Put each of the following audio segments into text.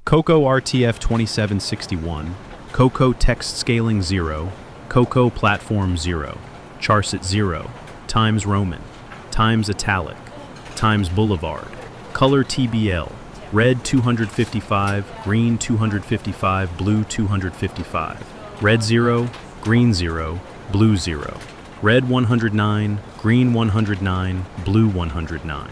Coco RTF 2761, Coco text scaling 0, Coco platform 0, charset 0, Times Roman, Times italic, Times Boulevard, color TBL, red 255, green 255, blue 255, red 0, green 0, blue 0, red 109, green 109, blue 109.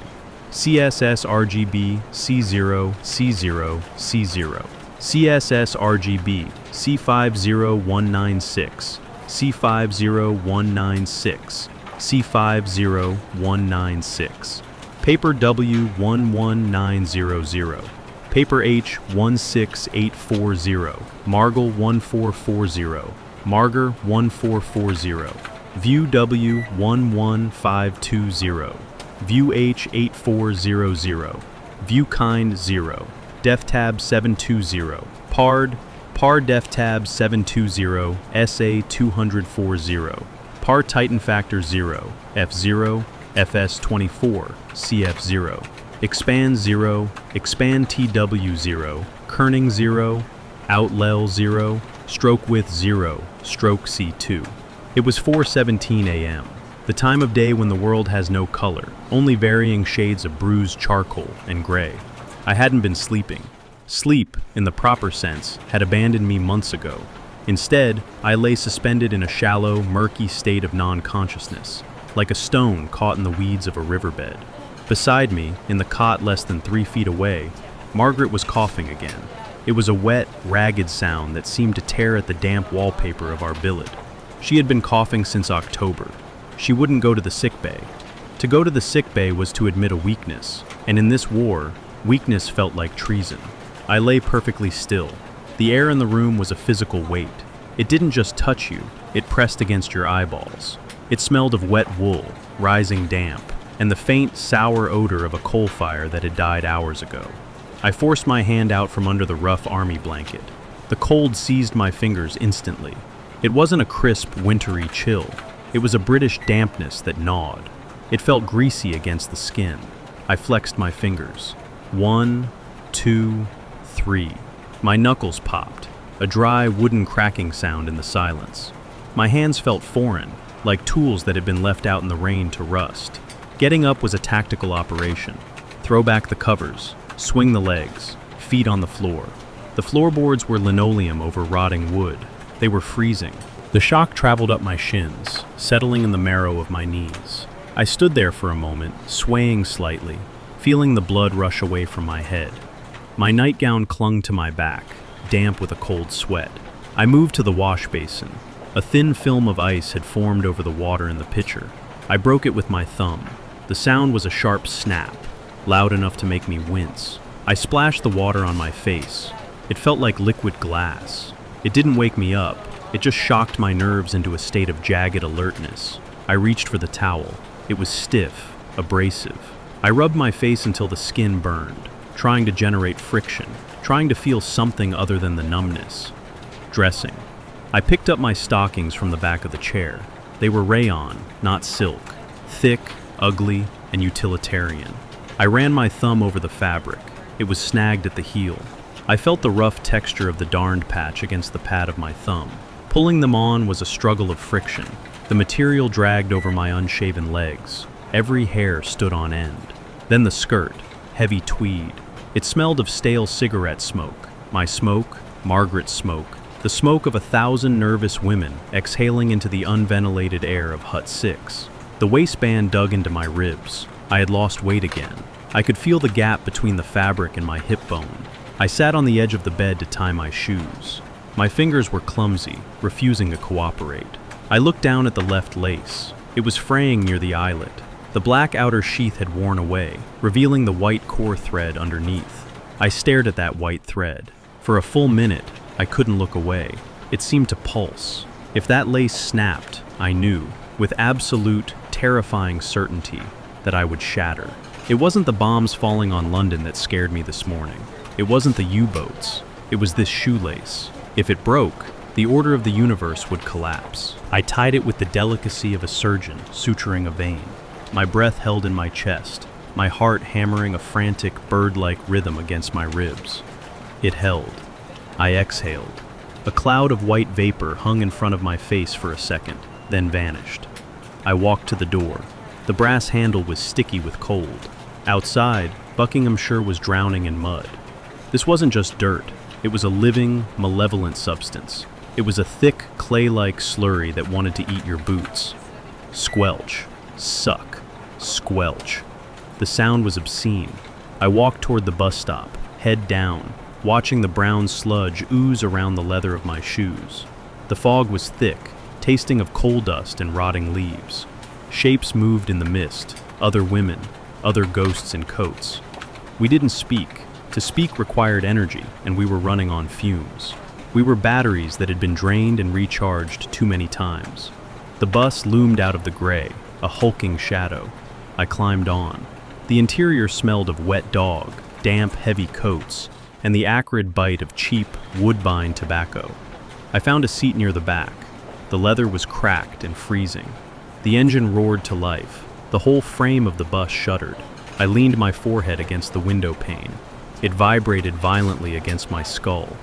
CSS RGB C0, C0, C0. CSS RGB C50196, C50196, C50196. Paper W11900, Paper H16840, Margle 1440, Marger 1440, View W11520, View H8400, View Kind 0, DefTab 720, Pard Def Tab 720, SA 240, Par Titan Factor 0, F0, FS24, CF0, Expand 0, Expand TW0, Kerning 0, Outlel 0, Stroke Width 0, Stroke C2. It was 4:17 a.m., the time of day when the world has no color, only varying shades of bruised charcoal and gray. I hadn't been sleeping. Sleep, in the proper sense, had abandoned me months ago. Instead, I lay suspended in a shallow, murky state of non-consciousness, like a stone caught in the weeds of a riverbed. Beside me, in the cot less than 3 feet away, Margaret was coughing again. It was a wet, ragged sound that seemed to tear at the damp wallpaper of our billet. She had been coughing since October. She wouldn't go to the sick bay. To go to the sick bay was to admit a weakness, and in this war, weakness felt like treason. I lay perfectly still. The air in the room was a physical weight. It didn't just touch you, it pressed against your eyeballs. It smelled of wet wool, rising damp, and the faint, sour odor of a coal fire that had died hours ago. I forced my hand out from under the rough army blanket. The cold seized my fingers instantly. It wasn't a crisp, wintry chill. It was a British dampness that gnawed. It felt greasy against the skin. I flexed my fingers. 1, 2, 3. My knuckles popped, a dry, wooden cracking sound in the silence. My hands felt foreign, like tools that had been left out in the rain to rust. Getting up was a tactical operation. Throw back the covers, swing the legs, feet on the floor. The floorboards were linoleum over rotting wood. They were freezing. The shock traveled up my shins, settling in the marrow of my knees. I stood there for a moment, swaying slightly, feeling the blood rush away from my head. My nightgown clung to my back, damp with a cold sweat. I moved to the wash basin. A thin film of ice had formed over the water in the pitcher. I broke it with my thumb. The sound was a sharp snap, loud enough to make me wince. I splashed the water on my face. It felt like liquid glass. It didn't wake me up. It just shocked my nerves into a state of jagged alertness. I reached for the towel. It was stiff, abrasive. I rubbed my face until the skin burned, trying to generate friction, trying to feel something other than the numbness. Dressing. I picked up my stockings from the back of the chair. They were rayon, not silk, thick, ugly, and utilitarian. I ran my thumb over the fabric. It was snagged at the heel. I felt the rough texture of the darned patch against the pad of my thumb. Pulling them on was a struggle of friction. The material dragged over my unshaven legs. Every hair stood on end. Then the skirt, heavy tweed. It smelled of stale cigarette smoke. My smoke, Margaret's smoke. The smoke of 1,000 nervous women exhaling into the unventilated air of Hut 6. The waistband dug into my ribs. I had lost weight again. I could feel the gap between the fabric and my hip bone. I sat on the edge of the bed to tie my shoes. My fingers were clumsy, refusing to cooperate. I looked down at the left lace. It was fraying near the eyelet. The black outer sheath had worn away, revealing the white core thread underneath. I stared at that white thread. For a full minute, I couldn't look away. It seemed to pulse. If that lace snapped, I knew, with absolute, terrifying certainty, that I would shatter. It wasn't the bombs falling on London that scared me this morning. It wasn't the U-boats. It was this shoelace. If it broke, the order of the universe would collapse. I tied it with the delicacy of a surgeon suturing a vein. My breath held in my chest, my heart hammering a frantic, bird-like rhythm against my ribs. It held. I exhaled. A cloud of white vapor hung in front of my face for a second, then vanished. I walked to the door. The brass handle was sticky with cold. Outside, Buckinghamshire was drowning in mud. This wasn't just dirt. It was a living, malevolent substance. It was a thick, clay-like slurry that wanted to eat your boots. Squelch. Suck. Squelch. The sound was obscene. I walked toward the bus stop, head down, watching the brown sludge ooze around the leather of my shoes. The fog was thick, tasting of coal dust and rotting leaves. Shapes moved in the mist, other women, other ghosts in coats. We didn't speak. To speak required energy, and we were running on fumes. We were batteries that had been drained and recharged too many times. The bus loomed out of the gray, a hulking shadow. I climbed on. The interior smelled of wet dog, damp, heavy coats, and the acrid bite of cheap, woodbine tobacco. I found a seat near the back. The leather was cracked and freezing. The engine roared to life. The whole frame of the bus shuddered. I leaned my forehead against the window pane. It vibrated violently against my skull.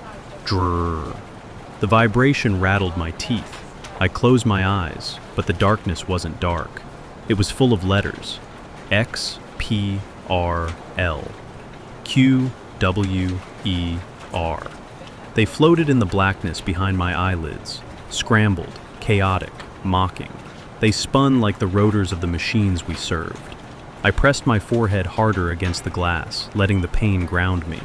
Drrrr. The vibration rattled my teeth. I closed my eyes, but the darkness wasn't dark. It was full of letters. X, P, R, L. Q, W, E, R. They floated in the blackness behind my eyelids, scrambled, chaotic, mocking. They spun like the rotors of the machines we served. I pressed my forehead harder against the glass, letting the pain ground me.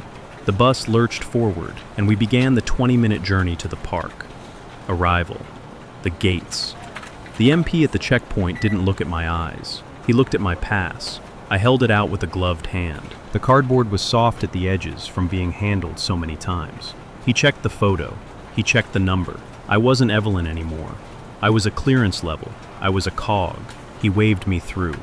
The bus lurched forward, and we began the 20-minute journey to the park. Arrival. The gates. The MP at the checkpoint didn't look at my eyes. He looked at my pass. I held it out with a gloved hand. The cardboard was soft at the edges from being handled so many times. He checked the photo. He checked the number. I wasn't Evelyn anymore. I was a clearance level. I was a cog. He waved me through.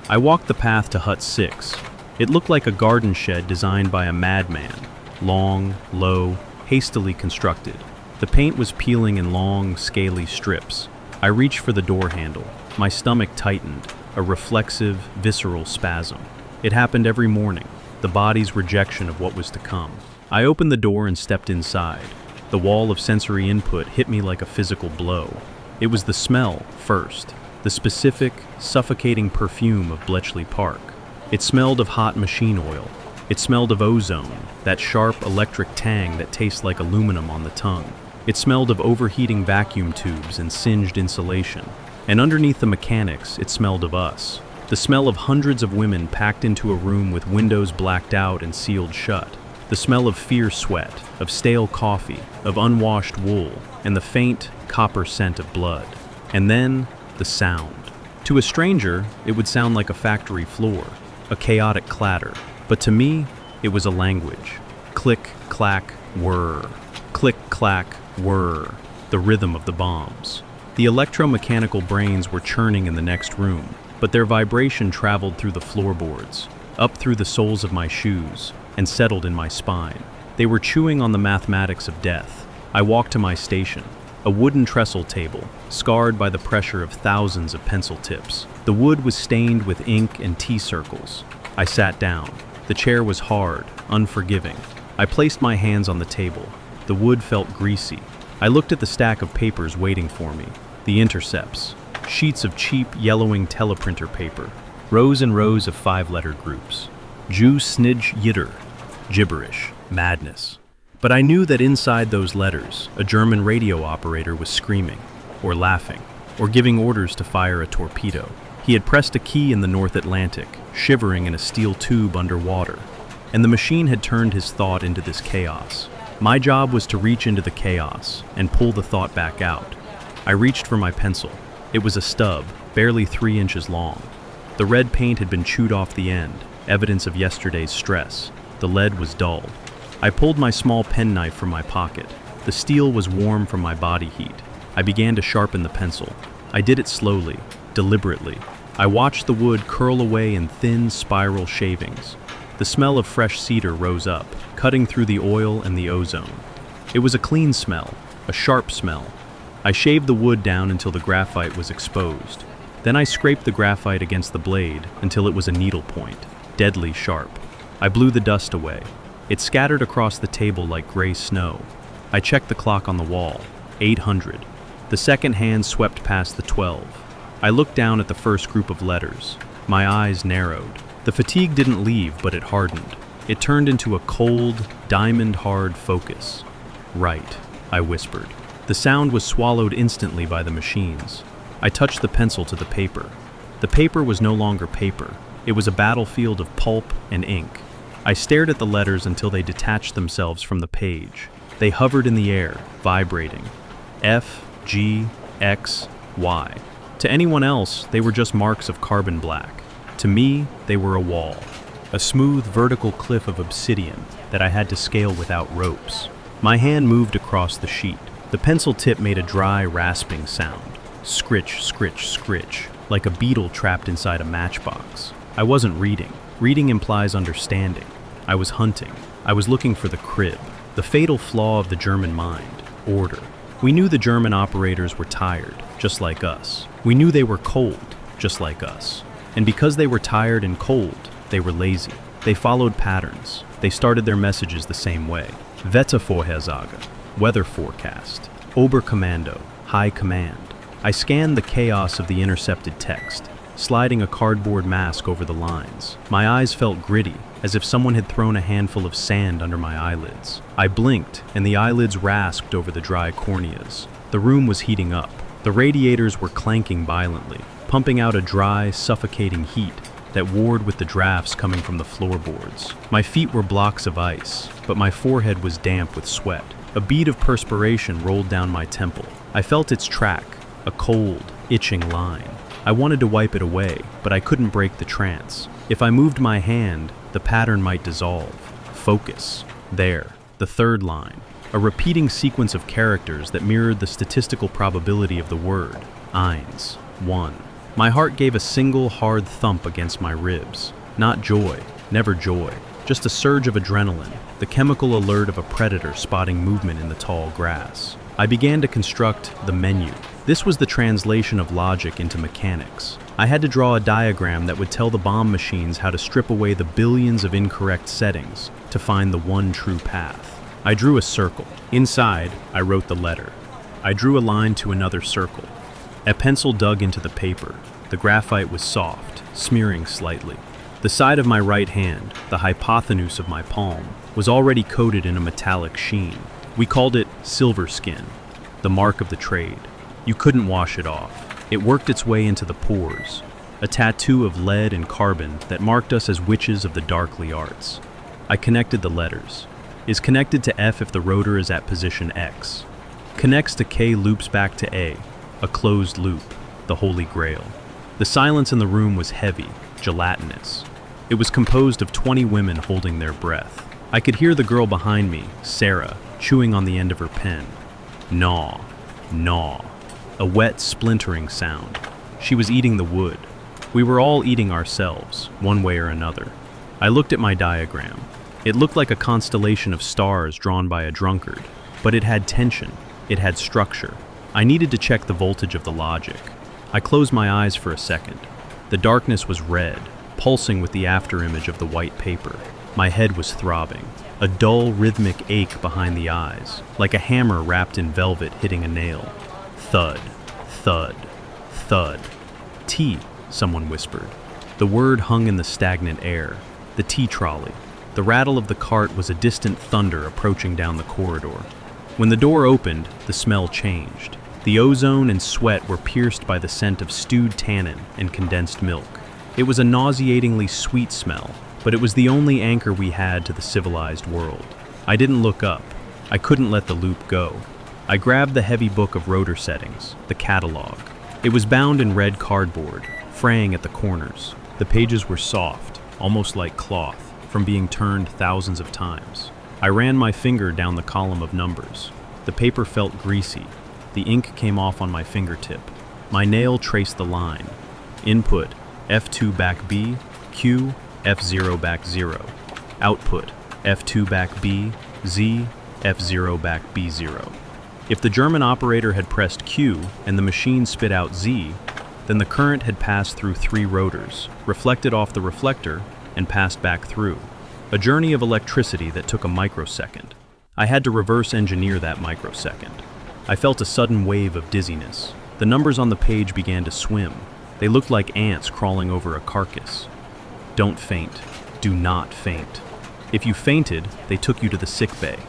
I walked the path to Hut 6. It looked like a garden shed designed by a madman. Long, low, hastily constructed. The paint was peeling in long, scaly strips. I reached for the door handle. My stomach tightened, a reflexive, visceral spasm. It happened every morning, the body's rejection of what was to come. I opened the door and stepped inside. The wall of sensory input hit me like a physical blow. It was the smell, first. The specific, suffocating perfume of Bletchley Park. It smelled of hot machine oil. It smelled of ozone, that sharp electric tang that tastes like aluminum on the tongue. It smelled of overheating vacuum tubes and singed insulation. And underneath the mechanics, it smelled of us. The smell of hundreds of women packed into a room with windows blacked out and sealed shut. The smell of fear sweat, of stale coffee, of unwashed wool, and the faint, copper scent of blood. And then, the sound. To a stranger, it would sound like a factory floor, a chaotic clatter. But to me, it was a language. Click, clack, whir. Click, clack, whir. The rhythm of the bombs. The electromechanical brains were churning in the next room, but their vibration traveled through the floorboards, up through the soles of my shoes, and settled in my spine. They were chewing on the mathematics of death. I walked to my station, a wooden trestle table, scarred by the pressure of thousands of pencil tips. The wood was stained with ink and T-circles. I sat down. The chair was hard, unforgiving. I placed my hands on the table. The wood felt greasy. I looked at the stack of papers waiting for me. The intercepts. Sheets of cheap, yellowing teleprinter paper. Rows and rows of 5-letter groups. Jew snidge yitter. Gibberish. Madness. But I knew that inside those letters, a German radio operator was screaming, or laughing, or giving orders to fire a torpedo. He had pressed a key in the North Atlantic, shivering in a steel tube underwater, and the machine had turned his thought into this chaos. My job was to reach into the chaos and pull the thought back out. I reached for my pencil. It was a stub, barely 3 inches long. The red paint had been chewed off the end, evidence of yesterday's stress. The lead was dull. I pulled my small penknife from my pocket. The steel was warm from my body heat. I began to sharpen the pencil. I did it slowly, deliberately. I watched the wood curl away in thin, spiral shavings. The smell of fresh cedar rose up, cutting through the oil and the ozone. It was a clean smell, a sharp smell. I shaved the wood down until the graphite was exposed. Then I scraped the graphite against the blade until it was a needle point, deadly sharp. I blew the dust away. It scattered across the table like gray snow. I checked the clock on the wall. 800. The second hand swept past the 12. I looked down at the first group of letters. My eyes narrowed. The fatigue didn't leave, but it hardened. It turned into a cold, diamond-hard focus. Right, I whispered. The sound was swallowed instantly by the machines. I touched the pencil to the paper. The paper was no longer paper. It was a battlefield of pulp and ink. I stared at the letters until they detached themselves from the page. They hovered in the air, vibrating. F, G, X, Y. To anyone else, they were just marks of carbon black. To me, they were a wall. A smooth vertical cliff of obsidian that I had to scale without ropes. My hand moved across the sheet. The pencil tip made a dry, rasping sound. Scritch, scritch, scritch, like a beetle trapped inside a matchbox. I wasn't reading. Reading implies understanding. I was hunting. I was looking for the crib, the fatal flaw of the German mind, order. We knew the German operators were tired, just like us. We knew they were cold, just like us. And because they were tired and cold, they were lazy. They followed patterns. They started their messages the same way. Wettervorhersage, weather forecast. Oberkommando, high command. I scanned the chaos of the intercepted text, sliding a cardboard mask over the lines. My eyes felt gritty, as if someone had thrown a handful of sand under my eyelids. I blinked, and the eyelids rasped over the dry corneas. The room was heating up. The radiators were clanking violently, pumping out a dry, suffocating heat that warred with the drafts coming from the floorboards. My feet were blocks of ice, but my forehead was damp with sweat. A bead of perspiration rolled down my temple. I felt its track, a cold, itching line. I wanted to wipe it away, but I couldn't break the trance. If I moved my hand, the pattern might dissolve. Focus. There, the third line. A repeating sequence of characters that mirrored the statistical probability of the word. Eins. 1. My heart gave a single hard thump against my ribs. Not joy, never joy. Just a surge of adrenaline, the chemical alert of a predator spotting movement in the tall grass. I began to construct the menu. This was the translation of logic into mechanics. I had to draw a diagram that would tell the bomb machines how to strip away the billions of incorrect settings to find the one true path. I drew a circle. Inside, I wrote the letter. I drew a line to another circle. A pencil dug into the paper. The graphite was soft, smearing slightly. The side of my right hand, the hypotenuse of my palm, was already coated in a metallic sheen. We called it silver skin, the mark of the trade. You couldn't wash it off. It worked its way into the pores, a tattoo of lead and carbon that marked us as witches of the darkly arts. I connected the letters. Is connected to F if the rotor is at position X. Connects to K, loops back to a closed loop, the Holy Grail. The silence in the room was heavy, gelatinous. It was composed of 20 women holding their breath. I could hear the girl behind me, Sarah, chewing on the end of her pen. Gnaw, gnaw. A wet, splintering sound. She was eating the wood. We were all eating ourselves, one way or another. I looked at my diagram. It looked like a constellation of stars drawn by a drunkard, but it had tension. It had structure. I needed to check the voltage of the logic. I closed my eyes for a second. The darkness was red, pulsing with the afterimage of the white paper. My head was throbbing. A dull, rhythmic ache behind the eyes, like a hammer wrapped in velvet hitting a nail. Thud, thud, thud. Tea, someone whispered. The word hung in the stagnant air. The tea trolley. The rattle of the cart was a distant thunder approaching down the corridor. When the door opened, the smell changed. The ozone and sweat were pierced by the scent of stewed tannin and condensed milk. It was a nauseatingly sweet smell, but it was the only anchor we had to the civilized world. I didn't look up. I couldn't let the loop go. I grabbed the heavy book of rotor settings, the catalog. It was bound in red cardboard, fraying at the corners. The pages were soft, almost like cloth, from being turned thousands of times. I ran my finger down the column of numbers. The paper felt greasy. The ink came off on my fingertip. My nail traced the line. Input, F2 back B, Q, F0 back 0. Output, F2 back B, Z, F0 back B0. If the German operator had pressed Q and the machine spit out Z, then the current had passed through 3 rotors, reflected off the reflector, and passed back through. A journey of electricity that took a microsecond. I had to reverse engineer that microsecond. I felt a sudden wave of dizziness. The numbers on the page began to swim. They looked like ants crawling over a carcass. Don't faint. Do not faint. If you fainted, they took you to the sick bay.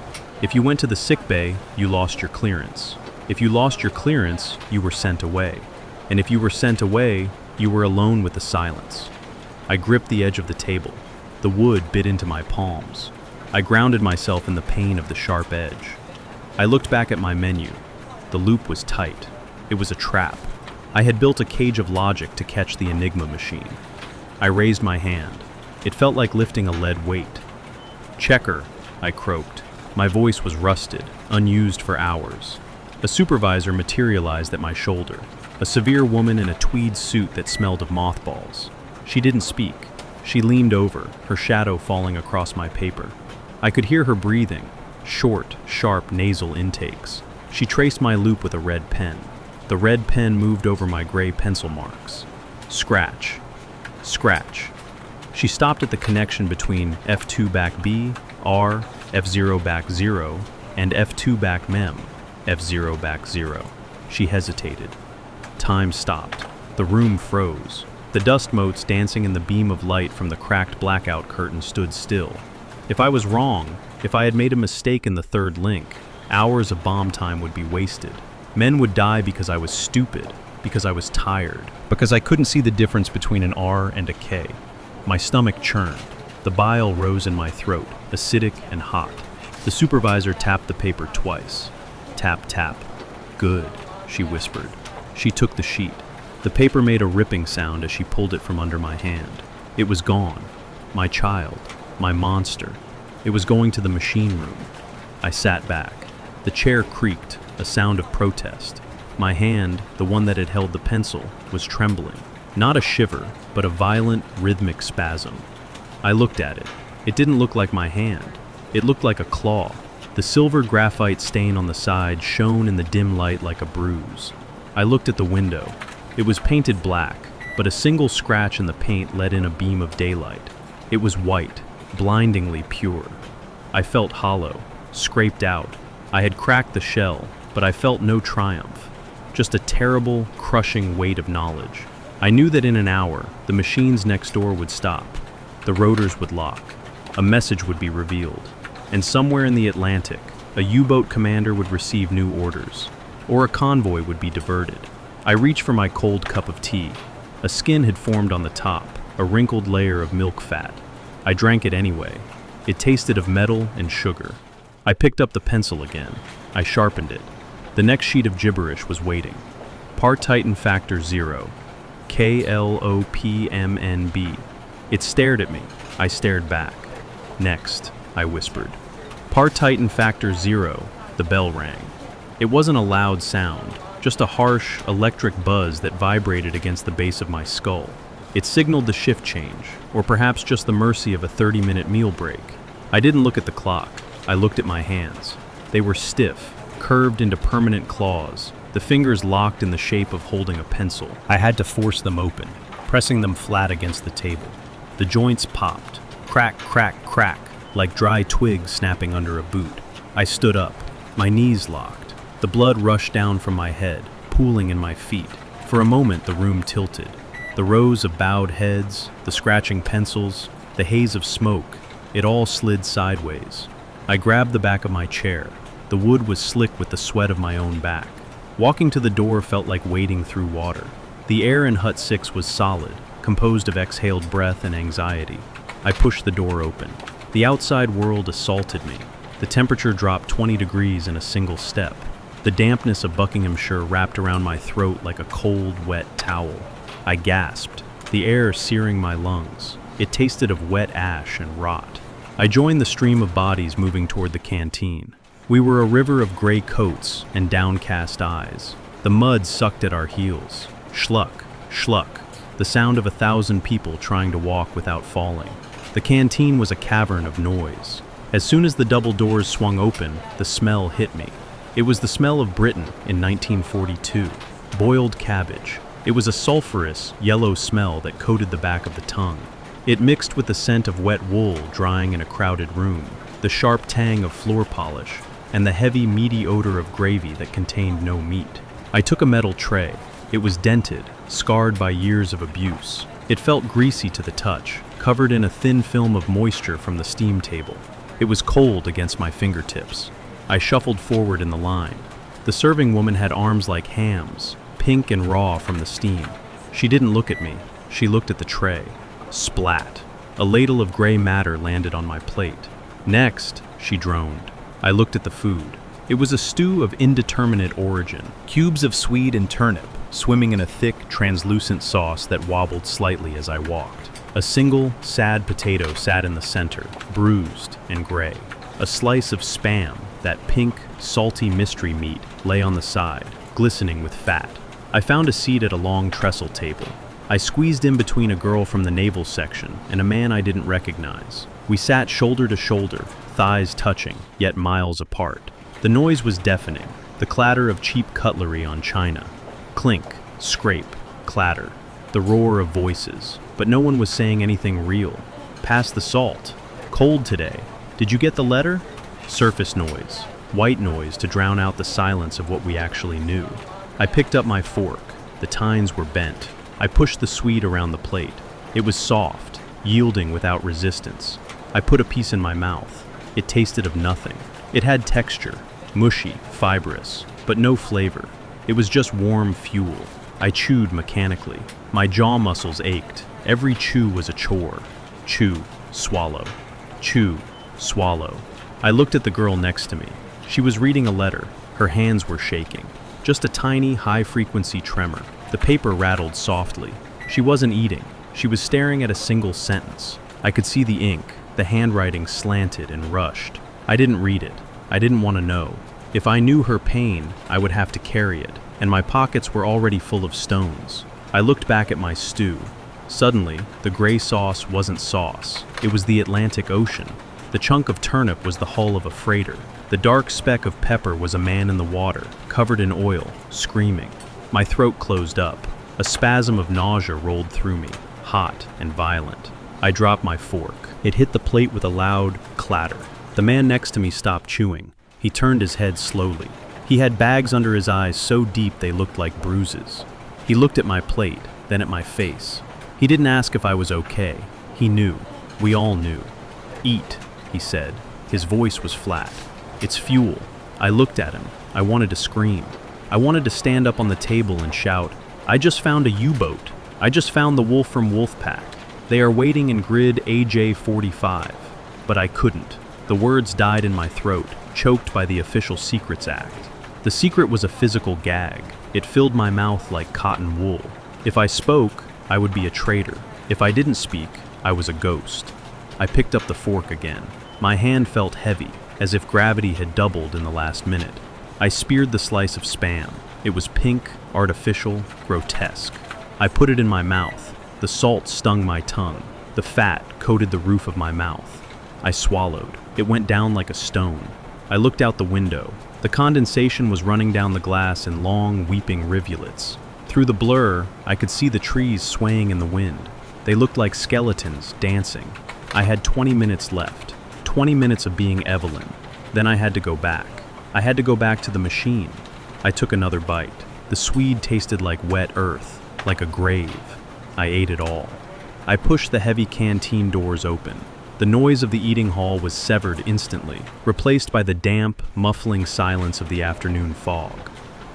If you went to the sick bay, you lost your clearance. If you lost your clearance, you were sent away. And if you were sent away, you were alone with the silence. I gripped the edge of the table. The wood bit into my palms. I grounded myself in the pain of the sharp edge. I looked back at my menu. The loop was tight. It was a trap. I had built a cage of logic to catch the Enigma machine. I raised my hand. It felt like lifting a lead weight. "Checker," I croaked. My voice was rusted, unused for hours. A supervisor materialized at my shoulder, a severe woman in a tweed suit that smelled of mothballs. She didn't speak. She leaned over, her shadow falling across my paper. I could hear her breathing, short, sharp nasal intakes. She traced my loop with a red pen. The red pen moved over my gray pencil marks. Scratch. Scratch. She stopped at the connection between F2 back B, R, F0 back 0, and F2 back mem, F0 back 0. She hesitated. Time stopped. The room froze. The dust motes dancing in the beam of light from the cracked blackout curtain stood still. If I was wrong, if I had made a mistake in the third link, hours of bomb time would be wasted. Men would die because I was stupid, because I was tired, because I couldn't see the difference between an R and a K. My stomach churned. The bile rose in my throat, acidic and hot. The supervisor tapped the paper twice. Tap, tap. "Good," she whispered. She took the sheet. The paper made a ripping sound as she pulled it from under my hand. It was gone. My child. My monster. It was going to the machine room. I sat back. The chair creaked, a sound of protest. My hand, the one that had held the pencil, was trembling. Not a shiver, but a violent, rhythmic spasm. I looked at it. It didn't look like my hand. It looked like a claw. The silver graphite stain on the side shone in the dim light like a bruise. I looked at the window. It was painted black, but a single scratch in the paint let in a beam of daylight. It was white, blindingly pure. I felt hollow, scraped out. I had cracked the shell, but I felt no triumph. Just a terrible, crushing weight of knowledge. I knew that in an hour, the machines next door would stop. The rotors would lock. A message would be revealed. And somewhere in the Atlantic, a U-boat commander would receive new orders. Or a convoy would be diverted. I reached for my cold cup of tea. A skin had formed on the top, a wrinkled layer of milk fat. I drank it anyway. It tasted of metal and sugar. I picked up the pencil again. I sharpened it. The next sheet of gibberish was waiting. Part Titan Factor 0. KLOPMNB. It stared at me. I stared back. Next, I whispered. Part Titan Factor 0. The bell rang. It wasn't a loud sound, just a harsh, electric buzz that vibrated against the base of my skull. It signaled the shift change, or perhaps just the mercy of a 30-minute meal break. I didn't look at the clock. I looked at my hands. They were stiff, curved into permanent claws, the fingers locked in the shape of holding a pencil. I had to force them open, pressing them flat against the table. The joints popped. Crack, crack, crack, like dry twigs snapping under a boot. I stood up. My knees locked. The blood rushed down from my head, pooling in my feet. For a moment, the room tilted. The rows of bowed heads, the scratching pencils, the haze of smoke, it all slid sideways. I grabbed the back of my chair. The wood was slick with the sweat of my own back. Walking to the door felt like wading through water. The air in Hut 6 was solid, composed of exhaled breath and anxiety. I pushed the door open. The outside world assaulted me. The temperature dropped 20 degrees in a single step. The dampness of Buckinghamshire wrapped around my throat like a cold, wet towel. I gasped, the air searing my lungs. It tasted of wet ash and rot. I joined the stream of bodies moving toward the canteen. We were a river of gray coats and downcast eyes. The mud sucked at our heels. Schluck, schluck, the sound of 1,000 people trying to walk without falling. The canteen was a cavern of noise. As soon as the double doors swung open, the smell hit me. It was the smell of Britain in 1942. Boiled cabbage. It was a sulfurous, yellow smell that coated the back of the tongue. It mixed with the scent of wet wool drying in a crowded room, the sharp tang of floor polish, and the heavy, meaty odor of gravy that contained no meat. I took a metal tray. It was dented, scarred by years of abuse. It felt greasy to the touch, covered in a thin film of moisture from the steam table. It was cold against my fingertips. I shuffled forward in the line. The serving woman had arms like hams, pink and raw from the steam. She didn't look at me. She looked at the tray. Splat. A ladle of gray matter landed on my plate. Next, she droned. I looked at the food. It was a stew of indeterminate origin, cubes of swede and turnip, swimming in a thick, translucent sauce that wobbled slightly as I walked. A single, sad potato sat in the center, bruised and gray. A slice of Spam, that pink, salty mystery meat, lay on the side, glistening with fat. I found a seat at a long trestle table. I squeezed in between a girl from the naval section and a man I didn't recognize. We sat shoulder to shoulder, thighs touching, yet miles apart. The noise was deafening, the clatter of cheap cutlery on china. Clink, scrape, clatter, the roar of voices, but no one was saying anything real. Pass the salt. Cold today. Did you get the letter? Surface noise, white noise to drown out the silence of what we actually knew. I picked up my fork. The tines were bent. I pushed the swede around the plate. It was soft, yielding without resistance. I put a piece in my mouth. It tasted of nothing. It had texture, mushy, fibrous, but no flavor. It was just warm fuel. I chewed mechanically. My jaw muscles ached. Every chew was a chore. Chew, swallow. Chew, swallow. I looked at the girl next to me. She was reading a letter. Her hands were shaking. Just a tiny, high-frequency tremor. The paper rattled softly. She wasn't eating. She was staring at a single sentence. I could see the ink. The handwriting slanted and rushed. I didn't read it. I didn't want to know. If I knew her pain, I would have to carry it, and my pockets were already full of stones. I looked back at my stew. Suddenly, the gray sauce wasn't sauce. It was the Atlantic Ocean. The chunk of turnip was the hull of a freighter. The dark speck of pepper was a man in the water, covered in oil, screaming. My throat closed up. A spasm of nausea rolled through me, hot and violent. I dropped my fork. It hit the plate with a loud clatter. The man next to me stopped chewing. He turned his head slowly. He had bags under his eyes so deep they looked like bruises. He looked at my plate, then at my face. He didn't ask if I was okay. He knew. We all knew. Eat, he said. His voice was flat. It's fuel. I looked at him. I wanted to scream. I wanted to stand up on the table and shout, I just found a U-boat. I just found the Wolfram Wolfpack. They are waiting in grid AJ-45. But I couldn't. The words died in my throat, choked by the Official Secrets Act. The secret was a physical gag. It filled my mouth like cotton wool. If I spoke, I would be a traitor. If I didn't speak, I was a ghost. I picked up the fork again. My hand felt heavy, as if gravity had doubled in the last minute. I speared the slice of Spam. It was pink, artificial, grotesque. I put it in my mouth. The salt stung my tongue. The fat coated the roof of my mouth. I swallowed. It went down like a stone. I looked out the window. The condensation was running down the glass in long, weeping rivulets. Through the blur, I could see the trees swaying in the wind. They looked like skeletons dancing. I had 20 minutes left. 20 minutes of being Evelyn. Then I had to go back. I had to go back to the machine. I took another bite. The swede tasted like wet earth, like a grave. I ate it all. I pushed the heavy canteen doors open. The noise of the eating hall was severed instantly, replaced by the damp, muffling silence of the afternoon fog.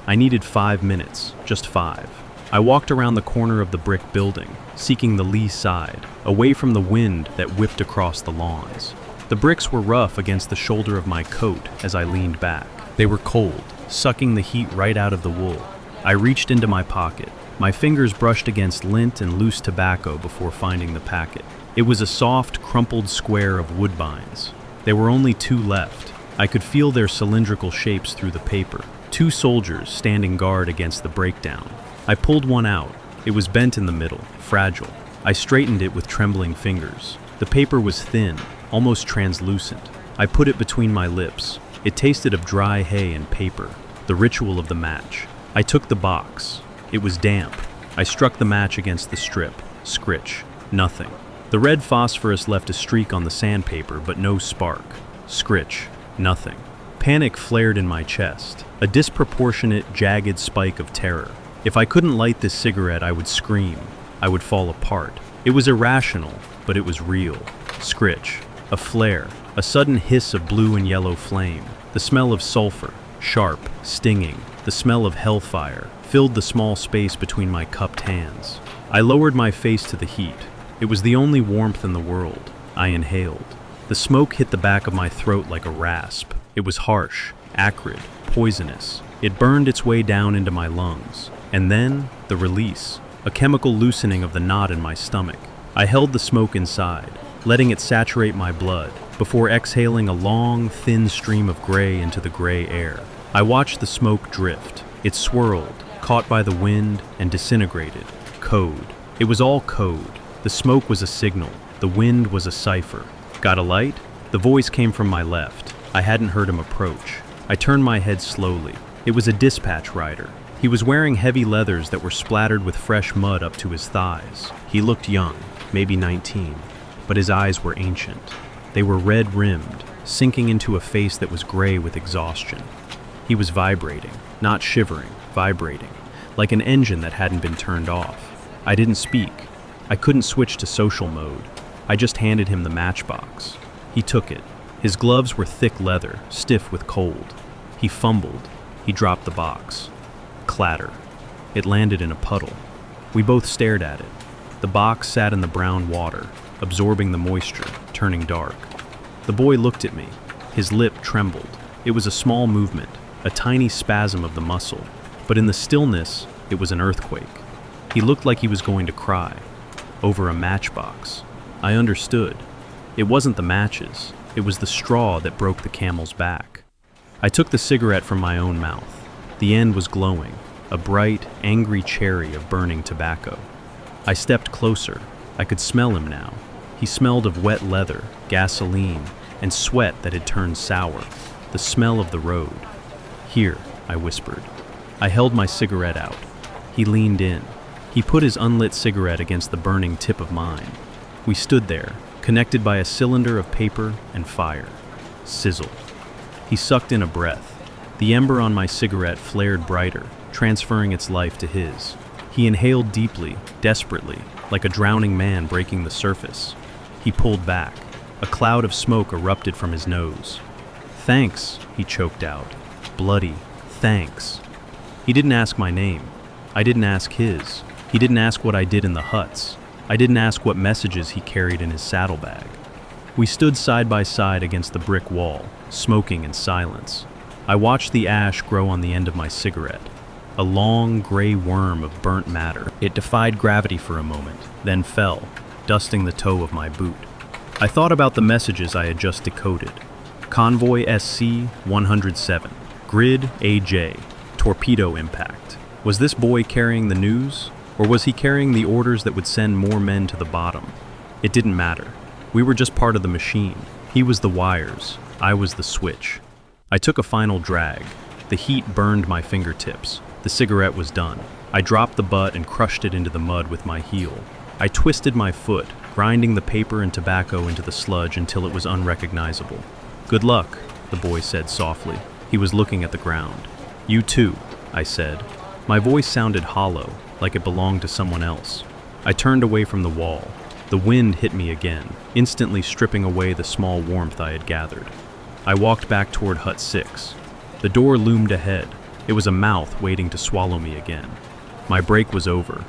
I needed 5 minutes, just 5. I walked around the corner of the brick building, seeking the lee side, away from the wind that whipped across the lawns. The bricks were rough against the shoulder of my coat as I leaned back. They were cold, sucking the heat right out of the wool. I reached into my pocket. My fingers brushed against lint and loose tobacco before finding the packet. It was a soft, crumpled square of woodbines. There were only 2 left. I could feel their cylindrical shapes through the paper. 2 soldiers standing guard against the breakdown. I pulled one out. It was bent in the middle, fragile. I straightened it with trembling fingers. The paper was thin, almost translucent. I put it between my lips. It tasted of dry hay and paper, the ritual of the match. I took the box. It was damp. I struck the match against the strip. Scritch. Nothing. The red phosphorus left a streak on the sandpaper, but no spark. Scritch. Nothing. Panic flared in my chest, a disproportionate, jagged spike of terror. If I couldn't light this cigarette, I would scream. I would fall apart. It was irrational, but it was real. Scritch. A flare. A sudden hiss of blue and yellow flame. The smell of sulfur. Sharp. Stinging. The smell of hellfire filled the small space between my cupped hands. I lowered my face to the heat. It was the only warmth in the world. I inhaled. The smoke hit the back of my throat like a rasp. It was harsh, acrid, poisonous. It burned its way down into my lungs. And then, the release. A chemical loosening of the knot in my stomach. I held the smoke inside, letting it saturate my blood, before exhaling a long, thin stream of gray into the gray air. I watched the smoke drift. It swirled, caught by the wind, and disintegrated. Code. It was all code. The smoke was a signal. The wind was a cipher. Got a light? The voice came from my left. I hadn't heard him approach. I turned my head slowly. It was a dispatch rider. He was wearing heavy leathers that were splattered with fresh mud up to his thighs. He looked young, maybe 19, but his eyes were ancient. They were red-rimmed, sinking into a face that was gray with exhaustion. He was vibrating, not shivering, vibrating, like an engine that hadn't been turned off. I didn't speak. I couldn't switch to social mode. I just handed him the matchbox. He took it. His gloves were thick leather, stiff with cold. He fumbled. He dropped the box. Clatter. It landed in a puddle. We both stared at it. The box sat in the brown water, absorbing the moisture, turning dark. The boy looked at me. His lip trembled. It was a small movement, a tiny spasm of the muscle, but in the stillness, it was an earthquake. He looked like he was going to cry. Over a matchbox. I understood. It wasn't the matches. It was the straw that broke the camel's back. I took the cigarette from my own mouth. The end was glowing, a bright, angry cherry of burning tobacco. I stepped closer. I could smell him now. He smelled of wet leather, gasoline, and sweat that had turned sour. The smell of the road. Here, I whispered. I held my cigarette out. He leaned in. He put his unlit cigarette against the burning tip of mine. We stood there, connected by a cylinder of paper and fire. Sizzle. He sucked in a breath. The ember on my cigarette flared brighter, transferring its life to his. He inhaled deeply, desperately, like a drowning man breaking the surface. He pulled back. A cloud of smoke erupted from his nose. "Thanks," he choked out. Bloody, "thanks." He didn't ask my name. I didn't ask his. He didn't ask what I did in the huts. I didn't ask what messages he carried in his saddlebag. We stood side by side against the brick wall, smoking in silence. I watched the ash grow on the end of my cigarette. A long, gray worm of burnt matter. It defied gravity for a moment, then fell, dusting the toe of my boot. I thought about the messages I had just decoded. Convoy SC-107. Grid AJ. Torpedo impact. Was this boy carrying the news? Or was he carrying the orders that would send more men to the bottom? It didn't matter. We were just part of the machine. He was the wires. I was the switch. I took a final drag. The heat burned my fingertips. The cigarette was done. I dropped the butt and crushed it into the mud with my heel. I twisted my foot, grinding the paper and tobacco into the sludge until it was unrecognizable. "Good luck," the boy said softly. He was looking at the ground. "You too," I said. My voice sounded hollow, like it belonged to someone else. I turned away from the wall. The wind hit me again, instantly stripping away the small warmth I had gathered. I walked back toward Hut 6. The door loomed ahead. It was a mouth waiting to swallow me again. My break was over.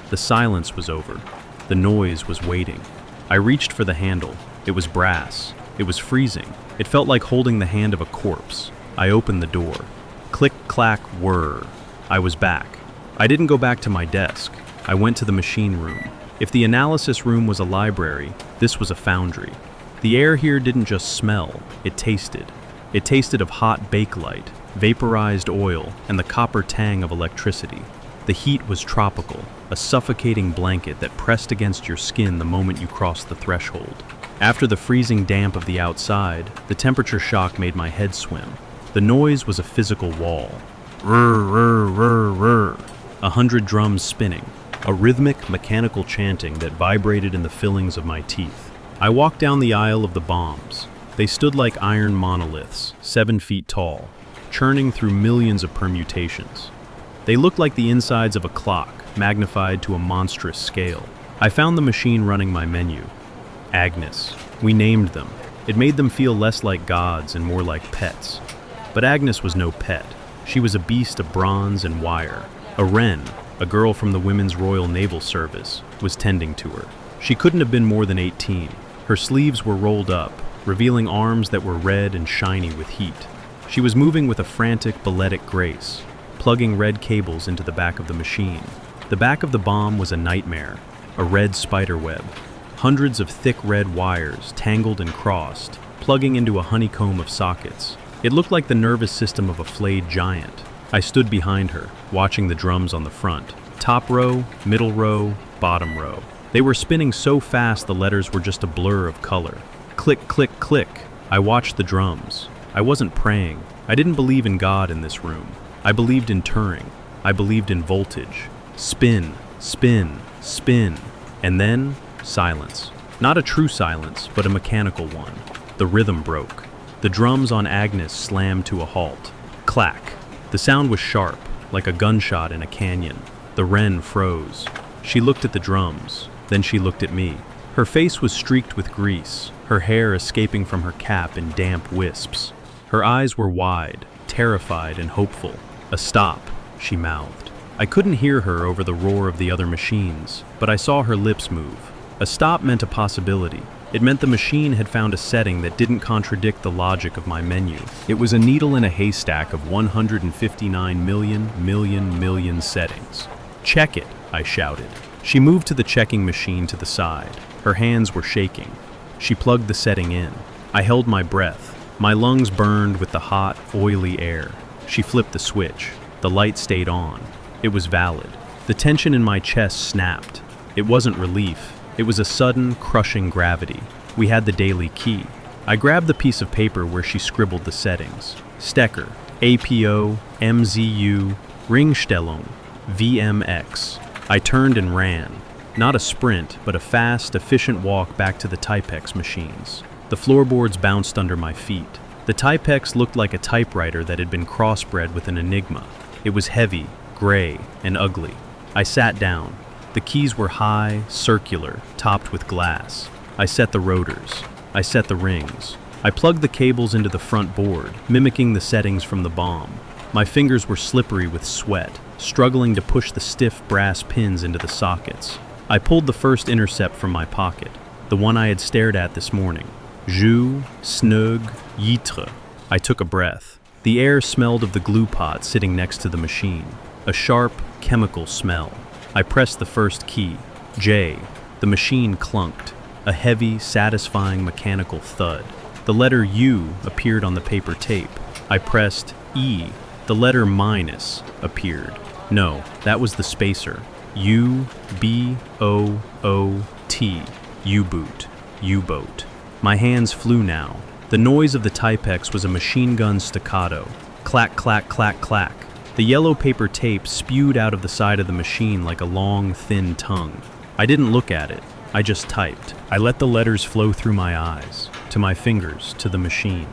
The silence was over. The noise was waiting. I reached for the handle. It was brass. It was freezing. It felt like holding the hand of a corpse. I opened the door. Click, clack, whir. I was back. I didn't go back to my desk. I went to the machine room. If the analysis room was a library, this was a foundry. The air here didn't just smell, it tasted. It tasted of hot bakelite, vaporized oil, and the copper tang of electricity. The heat was tropical, a suffocating blanket that pressed against your skin the moment you crossed the threshold. After the freezing damp of the outside, the temperature shock made my head swim. The noise was a physical wall. Rrr, rrr, rrr, rrr. 100 drums spinning. a rhythmic, mechanical chanting that vibrated in the fillings of my teeth. I walked down the aisle of the bombs. They stood like iron monoliths, 7 feet tall, churning through millions of permutations. They looked like the insides of a clock, magnified to a monstrous scale. I found the machine running my menu. Agnes. We named them. It made them feel less like gods and more like pets. But Agnes was no pet. She was a beast of bronze and wire. A wren, a girl from the Women's Royal Naval Service, was tending to her. She couldn't have been more than 18. Her sleeves were rolled up, revealing arms that were red and shiny with heat. She was moving with a frantic, balletic grace, plugging red cables into the back of the machine. The back of the bomb was a nightmare, a red spider web. Hundreds of thick red wires, tangled and crossed, plugging into a honeycomb of sockets. It looked like the nervous system of a flayed giant. I stood behind her, watching the drums on the front. Top row, middle row, bottom row. They were spinning so fast the letters were just a blur of color. Click, click, click. I watched the drums. I wasn't praying. I didn't believe in God in this room. I believed in Turing. I believed in voltage. Spin, spin, spin. And then, silence. Not a true silence, but a mechanical one. The rhythm broke. The drums on Agnes slammed to a halt. Clack. The sound was sharp, like a gunshot in a canyon. The wren froze. She looked at the drums. Then she looked at me. Her face was streaked with grease, her hair escaping from her cap in damp wisps. Her eyes were wide, terrified and hopeful. A stop, she mouthed. I couldn't hear her over the roar of the other machines, but I saw her lips move. A stop meant a possibility. It meant the machine had found a setting that didn't contradict the logic of my menu. It was a needle in a haystack of 159 million settings. Check it, I shouted. She moved to the checking machine to the side. Her hands were shaking. She plugged the setting in. I held my breath. My lungs burned with the hot, oily air. She flipped the switch. The light stayed on. It was valid. The tension in my chest snapped. It wasn't relief. It was a sudden, crushing gravity. We had the daily key. I grabbed the piece of paper where she scribbled the settings. Stecker, APO, MZU, Ringstellung, VMX. I turned and ran. Not a sprint, but a fast, efficient walk back to the Typex machines. The floorboards bounced under my feet. The Typex looked like a typewriter that had been crossbred with an Enigma. It was heavy, gray, and ugly. I sat down. The keys were high, circular, topped with glass. I set the rotors. I set the rings. I plugged the cables into the front board, mimicking the settings from the bomb. My fingers were slippery with sweat, struggling to push the stiff brass pins into the sockets. I pulled the first intercept from my pocket, the one I had stared at this morning. Jus, snug, yitre. I took a breath. The air smelled of the glue pot sitting next to the machine. A sharp, chemical smell. I pressed the first key. J. The machine clunked. A heavy, satisfying mechanical thud. The letter U appeared on the paper tape. I pressed E. The letter minus appeared. No, that was the spacer. U-B-O-O-T. U-boot. U-boat. My hands flew now. The noise of the Typex was a machine gun staccato. Clack, clack, clack, clack. The yellow paper tape spewed out of the side of the machine like a long, thin tongue. I didn't look at it. I just typed. I let the letters flow through my eyes, to my fingers, to the machine.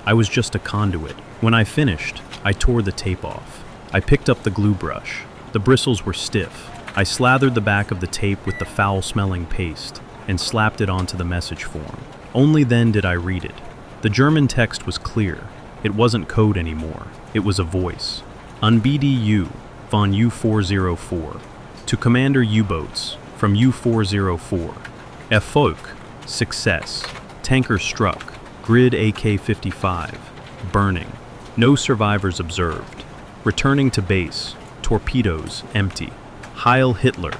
I was just a conduit. When I finished, I tore the tape off. I picked up the glue brush. The bristles were stiff. I slathered the back of the tape with the foul-smelling paste and slapped it onto the message form. Only then did I read it. The German text was clear. It wasn't code anymore. It was a voice. An BDU von U-404. To Commander U-boats from U-404. Erfolg. Success. Tanker struck. Grid AK-55. Burning. No survivors observed. Returning to base. Torpedoes empty. Heil Hitler.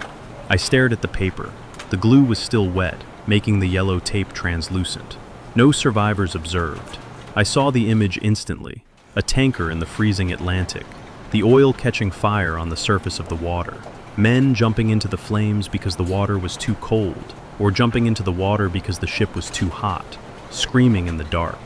I stared at the paper. The glue was still wet, making the yellow tape translucent. No survivors observed. I saw the image instantly. A tanker in the freezing Atlantic. The oil catching fire on the surface of the water. Men jumping into the flames because the water was too cold, or jumping into the water because the ship was too hot. Screaming in the dark.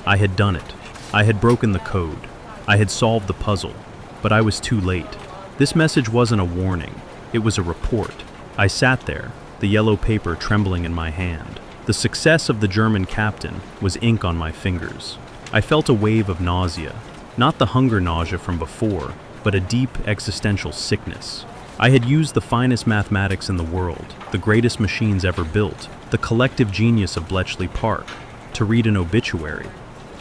I had done it. I had broken the code. I had solved the puzzle. But I was too late. This message wasn't a warning. It was a report. I sat there, the yellow paper trembling in my hand. The success of the German captain was ink on my fingers. I felt a wave of nausea, not the hunger nausea from before, but a deep existential sickness. I had used the finest mathematics in the world, the greatest machines ever built, the collective genius of Bletchley Park, to read an obituary.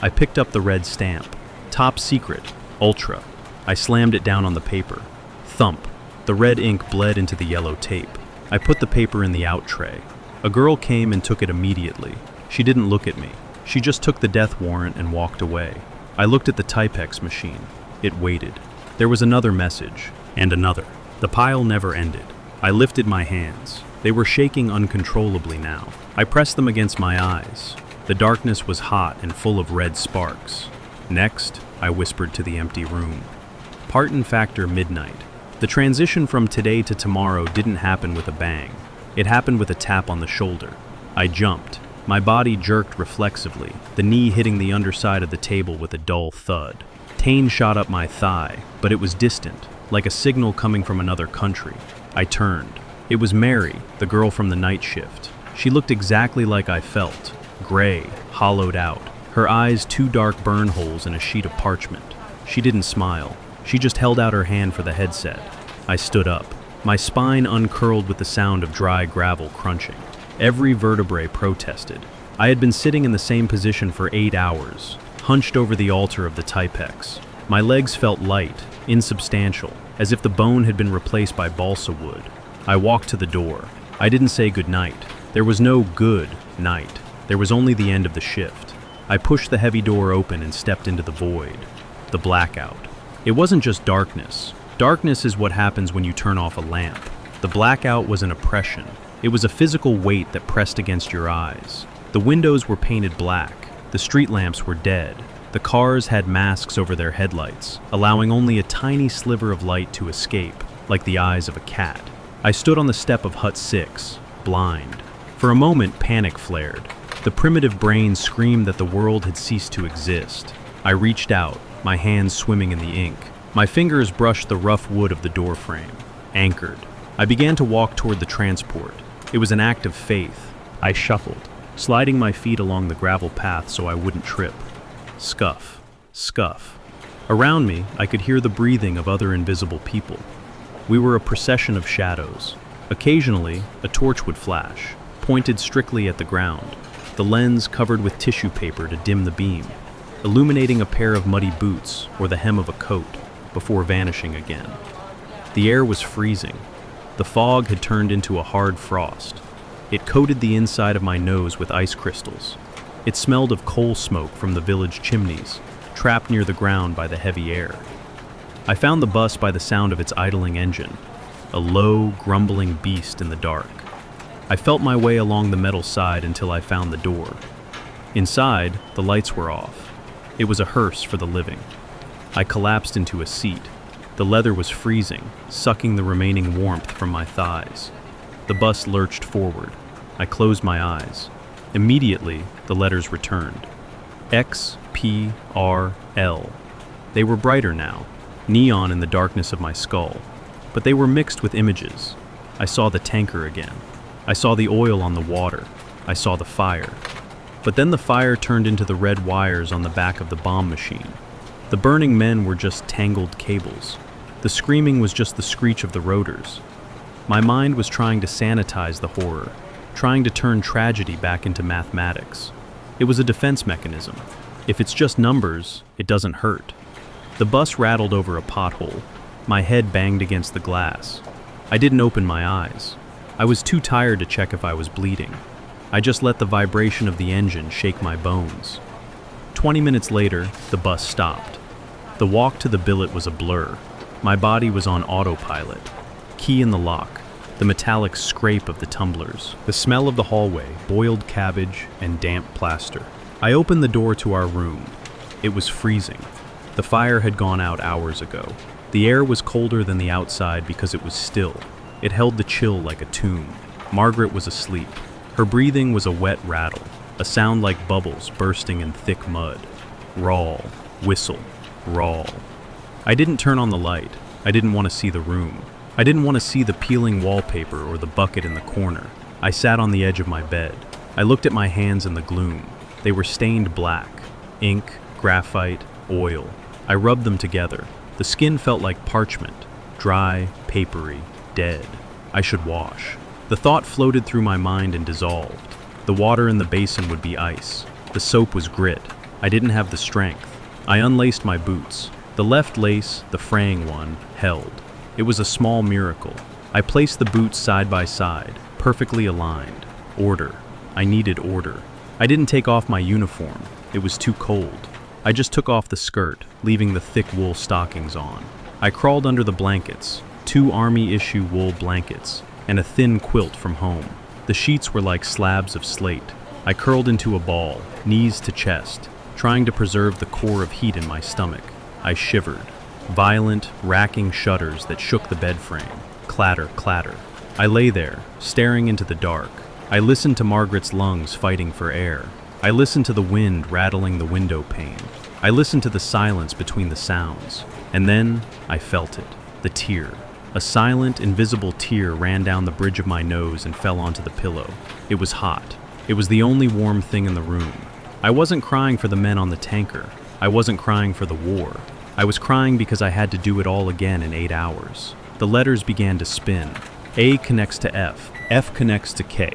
I picked up the red stamp. Top secret, ultra. I slammed it down on the paper. Thump. The red ink bled into the yellow tape. I put the paper in the out tray. A girl came and took it immediately. She didn't look at me. She just took the death warrant and walked away. I looked at the Typex machine. It waited. There was another message, and another. The pile never ended. I lifted my hands. They were shaking uncontrollably now. I pressed them against my eyes. The darkness was hot and full of red sparks. Next, I whispered to the empty room. Parton factor midnight. The transition from today to tomorrow didn't happen with a bang. It happened with a tap on the shoulder. I jumped. My body jerked reflexively, the knee hitting the underside of the table with a dull thud. Pain shot up my thigh, but it was distant, like a signal coming from another country. I turned. It was Mary, the girl from the night shift. She looked exactly like I felt, gray, hollowed out, her eyes two dark burn holes in a sheet of parchment. She didn't smile. She just held out her hand for the headset. I stood up. My spine uncurled with the sound of dry gravel crunching. Every vertebrae protested. I had been sitting in the same position for 8 hours, hunched over the altar of the Typex. My legs felt light, insubstantial, as if the bone had been replaced by balsa wood. I walked to the door. I didn't say goodnight. There was no good night. There was only the end of the shift. I pushed the heavy door open and stepped into the void. The blackout. It wasn't just darkness. Darkness is what happens when you turn off a lamp. The blackout was an oppression. It was a physical weight that pressed against your eyes. The windows were painted black. The street lamps were dead. The cars had masks over their headlights, allowing only a tiny sliver of light to escape, like the eyes of a cat. I stood on the step of Hut 6, blind. For a moment, panic flared. The primitive brain screamed that the world had ceased to exist. I reached out, my hands swimming in the ink. My fingers brushed the rough wood of the doorframe, anchored. I began to walk toward the transport. It was an act of faith. I shuffled, sliding my feet along the gravel path so I wouldn't trip. Scuff, scuff. Around me, I could hear the breathing of other invisible people. We were a procession of shadows. Occasionally, a torch would flash, pointed strictly at the ground, the lens covered with tissue paper to dim the beam, illuminating a pair of muddy boots or the hem of a coat, before vanishing again. The air was freezing. The fog had turned into a hard frost. It coated the inside of my nose with ice crystals. It smelled of coal smoke from the village chimneys, trapped near the ground by the heavy air. I found the bus by the sound of its idling engine, a low, grumbling beast in the dark. I felt my way along the metal side until I found the door. Inside, the lights were off. It was a hearse for the living. I collapsed into a seat. The leather was freezing, sucking the remaining warmth from my thighs. The bus lurched forward. I closed my eyes. Immediately, the letters returned. X, P, R, L. They were brighter now, neon in the darkness of my skull. But they were mixed with images. I saw the tanker again. I saw the oil on the water. I saw the fire. But then the fire turned into the red wires on the back of the bomb machine. The burning men were just tangled cables. The screaming was just the screech of the rotors. My mind was trying to sanitize the horror, trying to turn tragedy back into mathematics. It was a defense mechanism. If it's just numbers, it doesn't hurt. The bus rattled over a pothole. My head banged against the glass. I didn't open my eyes. I was too tired to check if I was bleeding. I just let the vibration of the engine shake my bones. 20 minutes later, the bus stopped. The walk to the billet was a blur. My body was on autopilot. Key in the lock, the metallic scrape of the tumblers, the smell of the hallway, boiled cabbage, and damp plaster. I opened the door to our room. It was freezing. The fire had gone out hours ago. The air was colder than the outside because it was still. It held the chill like a tomb. Margaret was asleep. Her breathing was a wet rattle, a sound like bubbles bursting in thick mud. Rawl, whistle, rawl. I didn't turn on the light. I didn't want to see the room. I didn't want to see the peeling wallpaper or the bucket in the corner. I sat on the edge of my bed. I looked at my hands in the gloom. They were stained black. Ink, graphite, oil. I rubbed them together. The skin felt like parchment. Dry, papery, dead. I should wash. The thought floated through my mind and dissolved. The water in the basin would be ice. The soap was grit. I didn't have the strength. I unlaced my boots. The left lace, the fraying one, held. It was a small miracle. I placed the boots side by side, perfectly aligned. Order. I needed order. I didn't take off my uniform. It was too cold. I just took off the skirt, leaving the thick wool stockings on. I crawled under the blankets, 2 Army-issue wool blankets, and a thin quilt from home. The sheets were like slabs of slate. I curled into a ball, knees to chest, trying to preserve the core of heat in my stomach. I shivered. Violent, racking shudders that shook the bed frame. Clatter, clatter. I lay there, staring into the dark. I listened to Margaret's lungs fighting for air. I listened to the wind rattling the window pane. I listened to the silence between the sounds. And then I felt it. The tear. A silent, invisible tear ran down the bridge of my nose and fell onto the pillow. It was hot. It was the only warm thing in the room. I wasn't crying for the men on the tanker. I wasn't crying for the war. I was crying because I had to do it all again in 8 hours. The letters began to spin. A connects to F. F connects to K.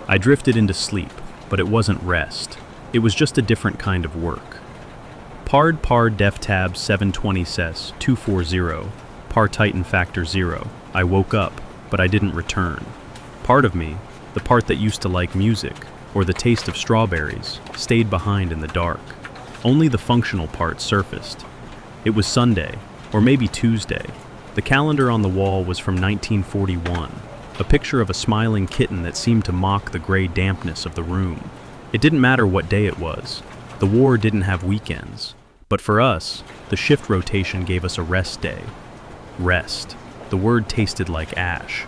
I drifted into sleep, but it wasn't rest. It was just a different kind of work. Pard def tab 720 ses 240 par titan factor 0. I woke up, but I didn't return. Part of me, the part that used to like music or the taste of strawberries, stayed behind in the dark. Only the functional part surfaced. It was Sunday, or maybe Tuesday. The calendar on the wall was from 1941, a picture of a smiling kitten that seemed to mock the gray dampness of the room. It didn't matter what day it was. The war didn't have weekends. But for us, the shift rotation gave us a rest day. Rest. The word tasted like ash.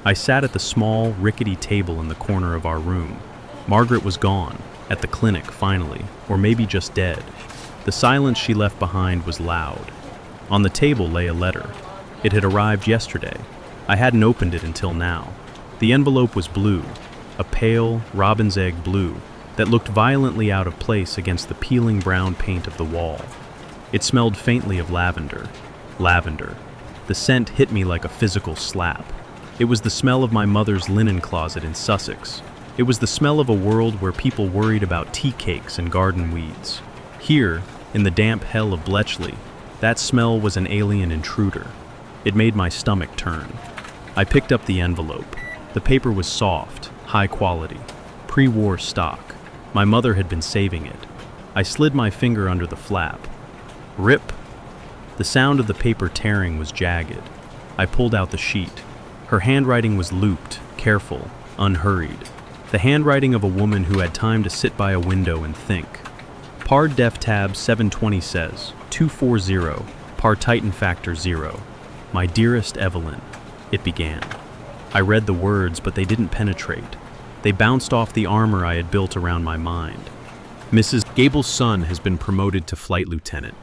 I sat at the small, rickety table in the corner of our room. Margaret was gone, at the clinic finally, or maybe just dead. The silence she left behind was loud. On the table lay a letter. It had arrived yesterday. I hadn't opened it until now. The envelope was blue, a pale, robin's egg blue, that looked violently out of place against the peeling brown paint of the wall. It smelled faintly of lavender. Lavender. The scent hit me like a physical slap. It was the smell of my mother's linen closet in Sussex. It was the smell of a world where people worried about tea cakes and garden weeds. Here, in the damp hell of Bletchley, that smell was an alien intruder. It made my stomach turn. I picked up the envelope. The paper was soft, high quality, pre-war stock. My mother had been saving it. I slid my finger under the flap. Rip! The sound of the paper tearing was jagged. I pulled out the sheet. Her handwriting was looped, careful, unhurried. The handwriting of a woman who had time to sit by a window and think. Pard def tab 720 says, 240, par titan factor 0. My dearest Evelyn, it began. I read the words, but they didn't penetrate. They bounced off the armor I had built around my mind. Mrs. Gable's son has been promoted to flight lieutenant.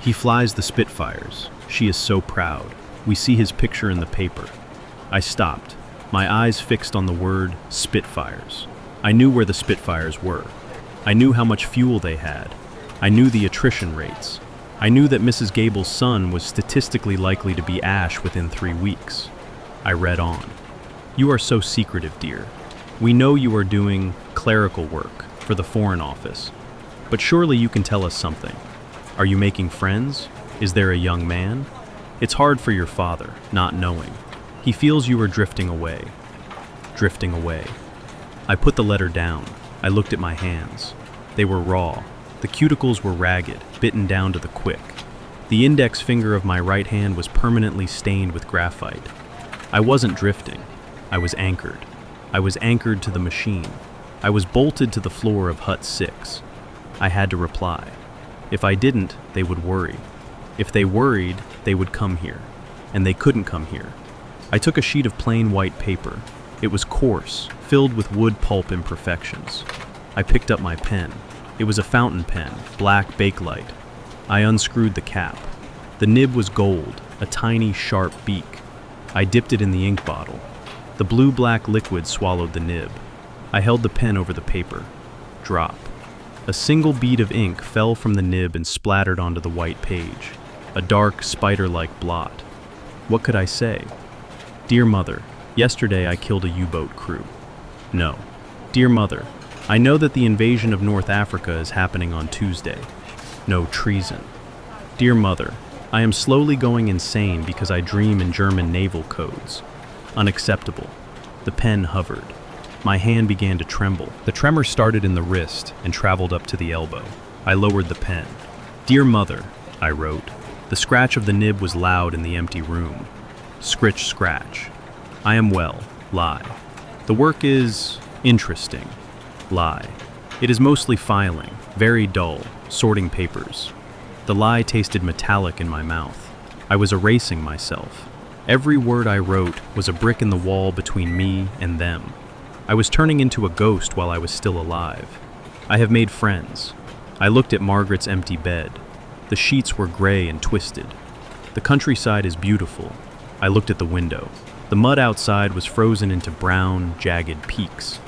He flies the Spitfires. She is so proud. We see his picture in the paper. I stopped, my eyes fixed on the word Spitfires. I knew where the Spitfires were. I knew how much fuel they had. I knew the attrition rates. I knew that Mrs. Gable's son was statistically likely to be ash within 3 weeks. I read on. You are so secretive, dear. We know you are doing clerical work for the Foreign Office, but surely you can tell us something. Are you making friends? Is there a young man? It's hard for your father, not knowing. He feels you are drifting away. Drifting away. I put the letter down. I looked at my hands. They were raw. The cuticles were ragged, bitten down to the quick. The index finger of my right hand was permanently stained with graphite. I wasn't drifting. I was anchored. I was anchored to the machine. I was bolted to the floor of Hut 6. I had to reply. If I didn't, they would worry. If they worried, they would come here. And they couldn't come here. I took a sheet of plain white paper. It was coarse, filled with wood pulp imperfections. I picked up my pen. It was a fountain pen, black Bakelite. I unscrewed the cap. The nib was gold, a tiny, sharp beak. I dipped it in the ink bottle. The blue-black liquid swallowed the nib. I held the pen over the paper. Drop. A single bead of ink fell from the nib and splattered onto the white page. A dark, spider-like blot. What could I say? Dear Mother, yesterday I killed a U-boat crew. No. Dear Mother, I know that the invasion of North Africa is happening on Tuesday. No treason. Dear Mother, I am slowly going insane because I dream in German naval codes. Unacceptable. The pen hovered. My hand began to tremble. The tremor started in the wrist and traveled up to the elbow. I lowered the pen. Dear Mother, I wrote. The scratch of the nib was loud in the empty room. Scritch, scratch. I am well. Lie. The work is interesting. Lie. It is mostly filing, very dull, sorting papers. The lie tasted metallic in my mouth. I was erasing myself. Every word I wrote was a brick in the wall between me and them. I was turning into a ghost while I was still alive. I have made friends. I looked at Margaret's empty bed. The sheets were gray and twisted. The countryside is beautiful. I looked at the window. The mud outside was frozen into brown, jagged peaks.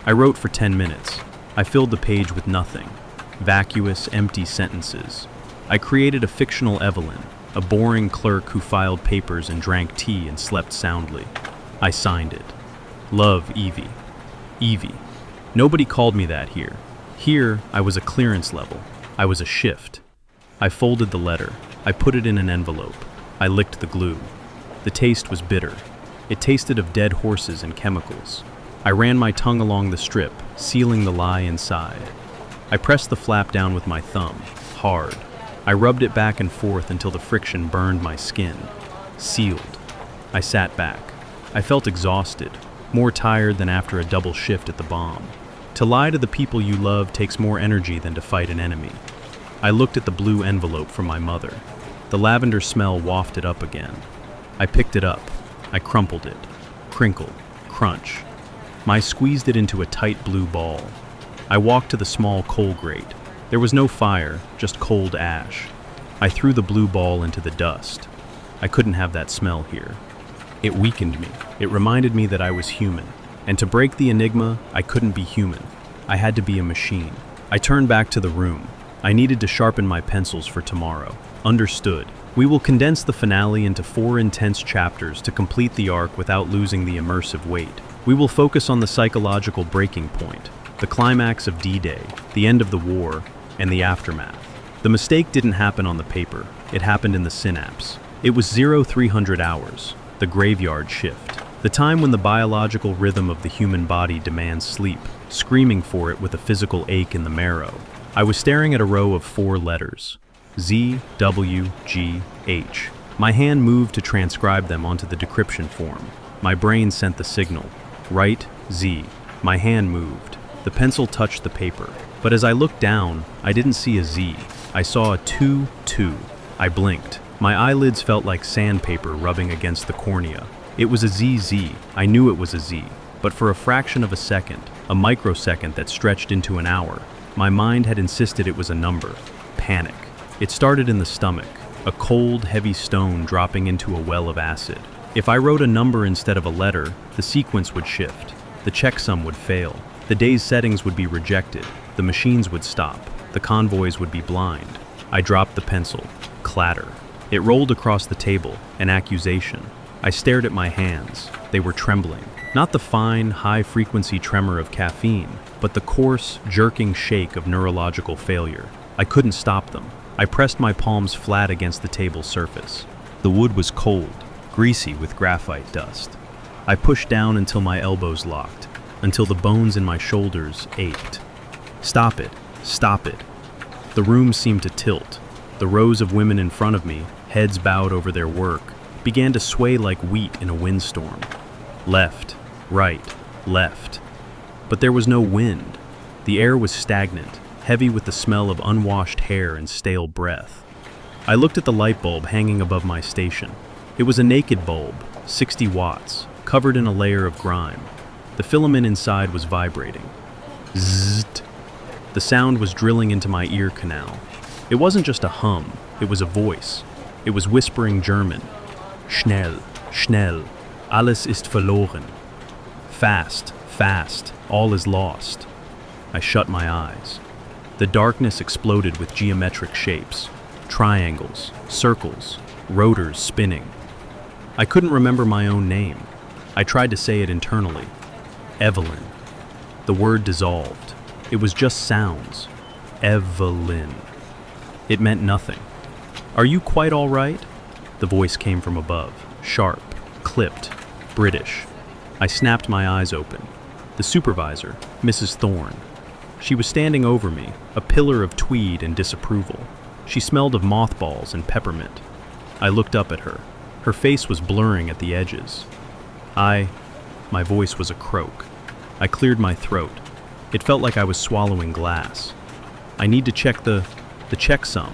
I wrote for 10 minutes. I filled the page with nothing. Vacuous, empty sentences. I created a fictional Evelyn, a boring clerk who filed papers and drank tea and slept soundly. I signed it. Love, Evie. Evie. Nobody called me that here. Here, I was a clearance level. I was a shift. I folded the letter. I put it in an envelope. I licked the glue. The taste was bitter. It tasted of dead horses and chemicals. I ran my tongue along the strip, sealing the lie inside. I pressed the flap down with my thumb, hard. I rubbed it back and forth until the friction burned my skin. Sealed. I sat back. I felt exhausted, more tired than after a double shift at the Bombe. To lie to the people you love takes more energy than to fight an enemy. I looked at the blue envelope from my mother. The lavender smell wafted up again. I picked it up. I crumpled it. Crinkle. Crunch. I squeezed it into a tight blue ball. I walked to the small coal grate. There was no fire, just cold ash. I threw the blue ball into the dust. I couldn't have that smell here. It weakened me. It reminded me that I was human. And to break the enigma, I couldn't be human. I had to be a machine. I turned back to the room. I needed to sharpen my pencils for tomorrow. Understood. We will condense the finale into 4 intense chapters to complete the arc without losing the immersive weight. We will focus on the psychological breaking point, the climax of D-Day, the end of the war, and the aftermath. The mistake didn't happen on the paper. It happened in the synapse. It was 0300 hours, the graveyard shift, the time when the biological rhythm of the human body demands sleep, screaming for it with a physical ache in the marrow. I was staring at a row of 4 letters. Z, W, G, H. My hand moved to transcribe them onto the decryption form. My brain sent the signal. Write, Z. My hand moved. The pencil touched the paper. But as I looked down, I didn't see a Z. I saw a 2, 2. I blinked. My eyelids felt like sandpaper rubbing against the cornea. It was a ZZ. I knew it was a Z. But for a fraction of a second, a microsecond that stretched into an hour, my mind had insisted it was a number. Panic. It started in the stomach, a cold, heavy stone dropping into a well of acid. If I wrote a number instead of a letter, the sequence would shift. The checksum would fail. The day's settings would be rejected. The machines would stop. The convoys would be blind. I dropped the pencil. Clatter. It rolled across the table, an accusation. I stared at my hands. They were trembling. Not the fine, high-frequency tremor of caffeine, but the coarse, jerking shake of neurological failure. I couldn't stop them. I pressed my palms flat against the table's surface. The wood was cold, greasy with graphite dust. I pushed down until my elbows locked, until the bones in my shoulders ached. Stop it, stop it. The room seemed to tilt. The rows of women in front of me, heads bowed over their work, began to sway like wheat in a windstorm. Left, right, left. But there was no wind. The air was stagnant, heavy with the smell of unwashed hair and stale breath. I looked at the light bulb hanging above my station. It was a naked bulb, 60 watts, covered in a layer of grime. The filament inside was vibrating. Zzzt. The sound was drilling into my ear canal. It wasn't just a hum, it was a voice. It was whispering German. Schnell, Schnell, alles ist verloren. Fast, fast, all is lost. I shut my eyes. The darkness exploded with geometric shapes, triangles, circles, rotors spinning. I couldn't remember my own name. I tried to say it internally. Evelyn. The word dissolved. It was just sounds. Evelyn. It meant nothing. Are you quite all right? The voice came from above, sharp, clipped, British. I snapped my eyes open. The supervisor, Mrs. Thorne. She was standing over me, a pillar of tweed and disapproval. She smelled of mothballs and peppermint. I looked up at her. Her face was blurring at the edges. My voice was a croak. I cleared my throat. It felt like I was swallowing glass. I need to check the checksum.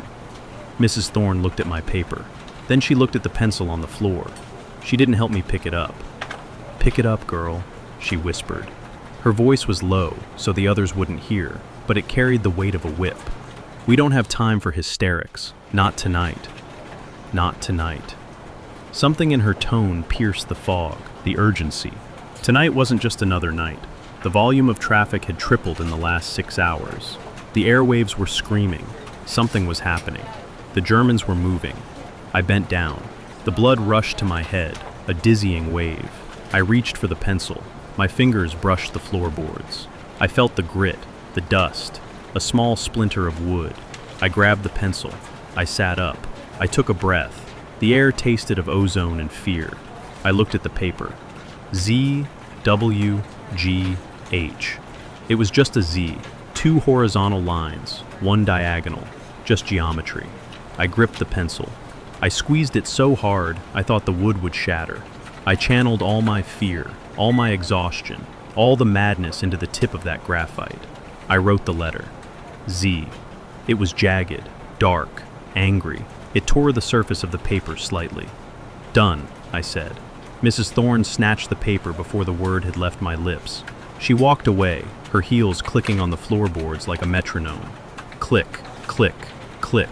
Mrs. Thorne looked at my paper. Then she looked at the pencil on the floor. She didn't help me pick it up. Pick it up, girl, she whispered. Her voice was low, so the others wouldn't hear, but it carried the weight of a whip. We don't have time for hysterics. Not tonight. Not tonight. Something in her tone pierced the fog, the urgency. Tonight wasn't just another night. The volume of traffic had tripled in the last 6 hours. The airwaves were screaming. Something was happening. The Germans were moving. I bent down. The blood rushed to my head, a dizzying wave. I reached for the pencil. My fingers brushed the floorboards. I felt the grit, the dust, a small splinter of wood. I grabbed the pencil. I sat up. I took a breath. The air tasted of ozone and fear. I looked at the paper. Z, W, G, H. It was just a Z, 2 horizontal lines, 1 diagonal, just geometry. I gripped the pencil. I squeezed it so hard I thought the wood would shatter. I channeled all my fear, all my exhaustion, all the madness into the tip of that graphite. I wrote the letter. Z. It was jagged, dark, angry. It tore the surface of the paper slightly. Done, I said. Mrs. Thorne snatched the paper before the word had left my lips. She walked away, her heels clicking on the floorboards like a metronome. Click, click, click.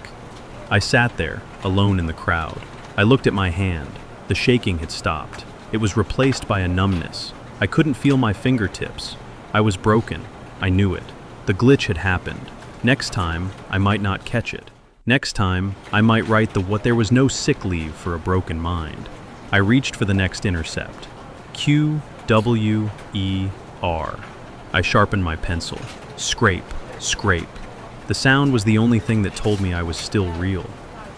I sat there, alone in the crowd. I looked at my hand. The shaking had stopped. It was replaced by a numbness. I couldn't feel my fingertips. I was broken. I knew it. The glitch had happened. Next time, I might not catch it. Next time, I might write what there was no sick leave for a broken mind. I reached for the next intercept. Q, W, E, R. I sharpened my pencil. Scrape, scrape. The sound was the only thing that told me I was still real.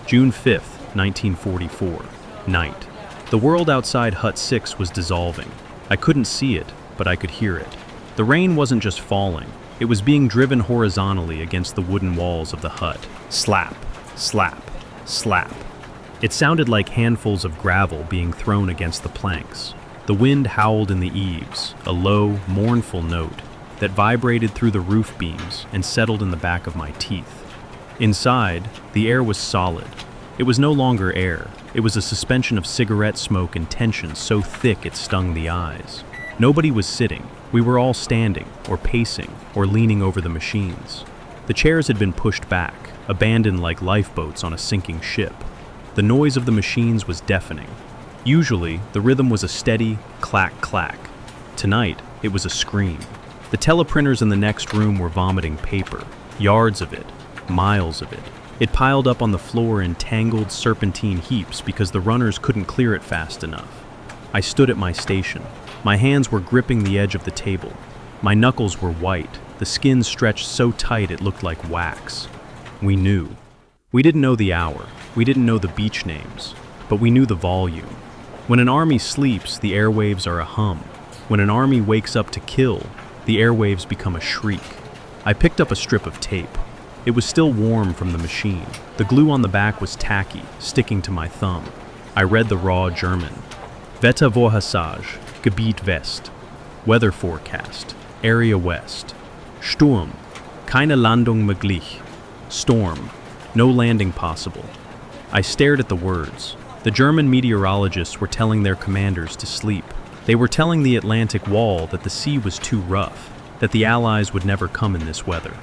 June 5th, 1944. Night. The world outside Hut 6 was dissolving. I couldn't see it, but I could hear it. The rain wasn't just falling. It was being driven horizontally against the wooden walls of the hut. Slap, slap, slap. It sounded like handfuls of gravel being thrown against the planks. The wind howled in the eaves, a low, mournful note that vibrated through the roof beams and settled in the back of my teeth. Inside, the air was solid. It was no longer air. It was a suspension of cigarette smoke and tension so thick it stung the eyes. Nobody was sitting. We were all standing, or pacing, or leaning over the machines. The chairs had been pushed back, abandoned like lifeboats on a sinking ship. The noise of the machines was deafening. Usually, the rhythm was a steady clack-clack. Tonight, it was a scream. The teleprinters in the next room were vomiting paper, yards of it, miles of it. It piled up on the floor in tangled serpentine heaps because the runners couldn't clear it fast enough. I stood at my station. My hands were gripping the edge of the table. My knuckles were white, the skin stretched so tight it looked like wax. We knew. We didn't know the hour, we didn't know the beach names, but we knew the volume. When an army sleeps, the airwaves are a hum. When an army wakes up to kill, the airwaves become a shriek. I picked up a strip of tape. It was still warm from the machine. The glue on the back was tacky, sticking to my thumb. I read the raw German. Wettervorhersage, Gebiet West. Weather forecast, area west. Sturm, keine Landung möglich. Storm, no landing possible. I stared at the words. The German meteorologists were telling their commanders to sleep. They were telling the Atlantic Wall that the sea was too rough, that the Allies would never come in this weather.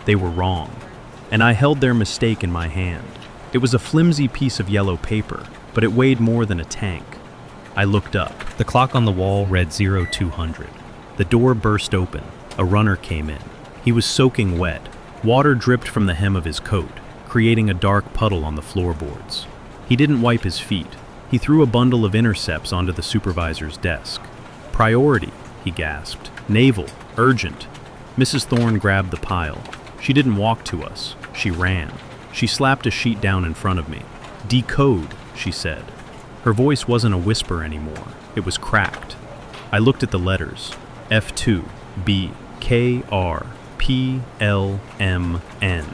They were wrong, and I held their mistake in my hand. It was a flimsy piece of yellow paper, but it weighed more than a tank. I looked up. The clock on the wall read 0200. The door burst open. A runner came in. He was soaking wet. Water dripped from the hem of his coat, creating a dark puddle on the floorboards. He didn't wipe his feet. He threw a bundle of intercepts onto the supervisor's desk. "Priority," he gasped. "Naval, urgent." Mrs. Thorne grabbed the pile. She didn't walk to us. She ran. She slapped a sheet down in front of me. "Decode," she said. Her voice wasn't a whisper anymore. It was cracked. I looked at the letters. F2, B, K, R, P, L, M, N.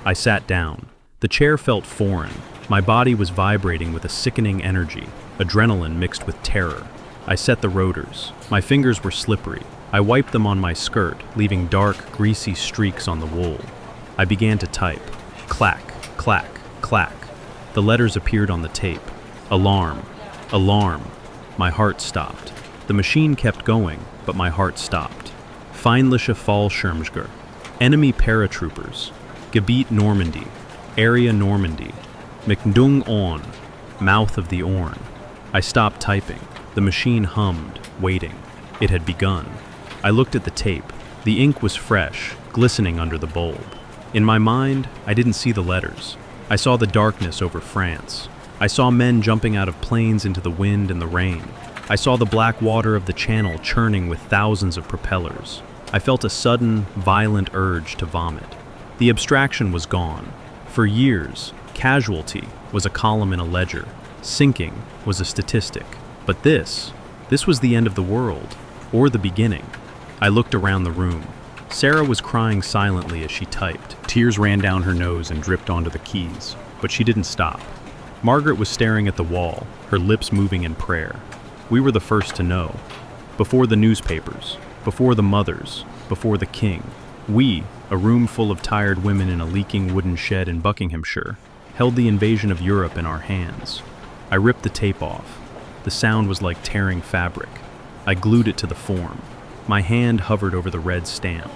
I sat down. The chair felt foreign. My body was vibrating with a sickening energy, adrenaline mixed with terror. I set the rotors. My fingers were slippery. I wiped them on my skirt, leaving dark, greasy streaks on the wool. I began to type. Clack, clack, clack. The letters appeared on the tape. Alarm, alarm. My heart stopped. The machine kept going, but my heart stopped. Feindliche Fallschirmjäger. Enemy paratroopers. Gebiet Normandy. Area Normandy. McDung on. Mouth of the Orne. I stopped typing. The machine hummed, waiting. It had begun. I looked at the tape. The ink was fresh, glistening under the bulb. In my mind, I didn't see the letters. I saw the darkness over France. I saw men jumping out of planes into the wind and the rain. I saw the black water of the channel churning with thousands of propellers. I felt a sudden, violent urge to vomit. The abstraction was gone. For years, casualty was a column in a ledger. Sinking was a statistic. But this was the end of the world, or the beginning. I looked around the room. Sarah was crying silently as she typed. Tears ran down her nose and dripped onto the keys, but she didn't stop. Margaret was staring at the wall, her lips moving in prayer. We were the first to know. Before the newspapers, before the mothers, before the king. We, a room full of tired women in a leaking wooden shed in Buckinghamshire, held the invasion of Europe in our hands. I ripped the tape off. The sound was like tearing fabric. I glued it to the form. My hand hovered over the red stamp.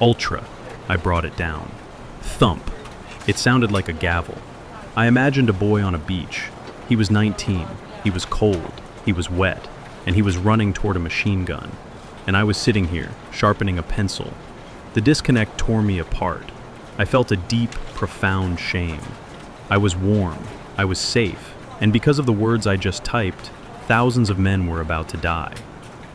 Ultra. I brought it down. Thump. It sounded like a gavel. I imagined a boy on a beach. He was 19. He was cold. He was wet. And he was running toward a machine gun. And I was sitting here, sharpening a pencil. The disconnect tore me apart. I felt a deep, profound shame. I was warm. I was safe. And because of the words I just typed, thousands of men were about to die.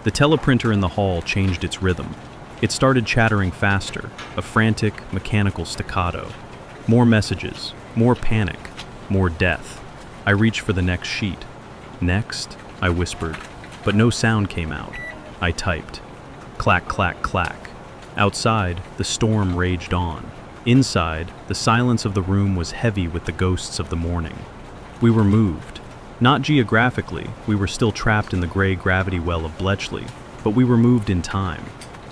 The teleprinter in the hall changed its rhythm. It started chattering faster, a frantic, mechanical staccato. More messages, more panic, more death. I reached for the next sheet. Next, I whispered, but no sound came out. I typed. Clack, clack, clack. Outside, the storm raged on. Inside, the silence of the room was heavy with the ghosts of the morning. We were moved. Not geographically, we were still trapped in the gray gravity well of Bletchley, but we were moved in time.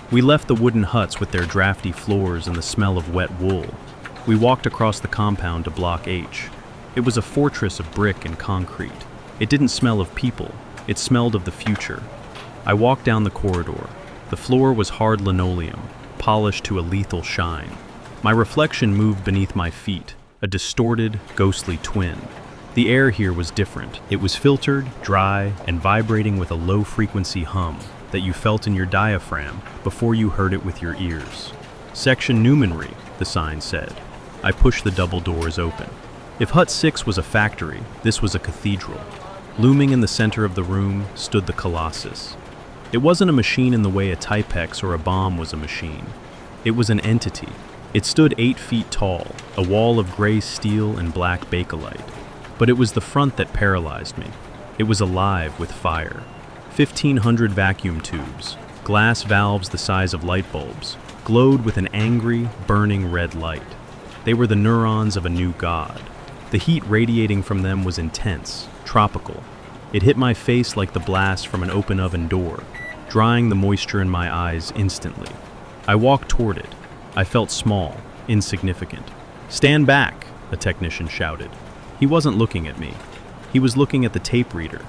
We left the wooden huts with their drafty floors and the smell of wet wool. We walked across the compound to Block H. It was a fortress of brick and concrete. It didn't smell of people, it smelled of the future. I walked down the corridor. The floor was hard linoleum, polished to a lethal shine. My reflection moved beneath my feet, a distorted, ghostly twin. The air here was different. It was filtered, dry, and vibrating with a low-frequency hum that you felt in your diaphragm before you heard it with your ears. Section Numenry, the sign said. I pushed the double doors open. If Hut 6 was a factory, this was a cathedral. Looming in the center of the room stood the Colossus. It wasn't a machine in the way a Typex or a bomb was a machine. It was an entity. It stood 8 feet tall, a wall of gray steel and black bakelite. But it was the front that paralyzed me. It was alive with fire. 1,500 vacuum tubes, glass valves the size of light bulbs, glowed with an angry, burning red light. They were the neurons of a new god. The heat radiating from them was intense, tropical. It hit my face like the blast from an open oven door, drying the moisture in my eyes instantly. I walked toward it. I felt small, insignificant. "Stand back," a technician shouted. He wasn't looking at me. He was looking at the tape reader.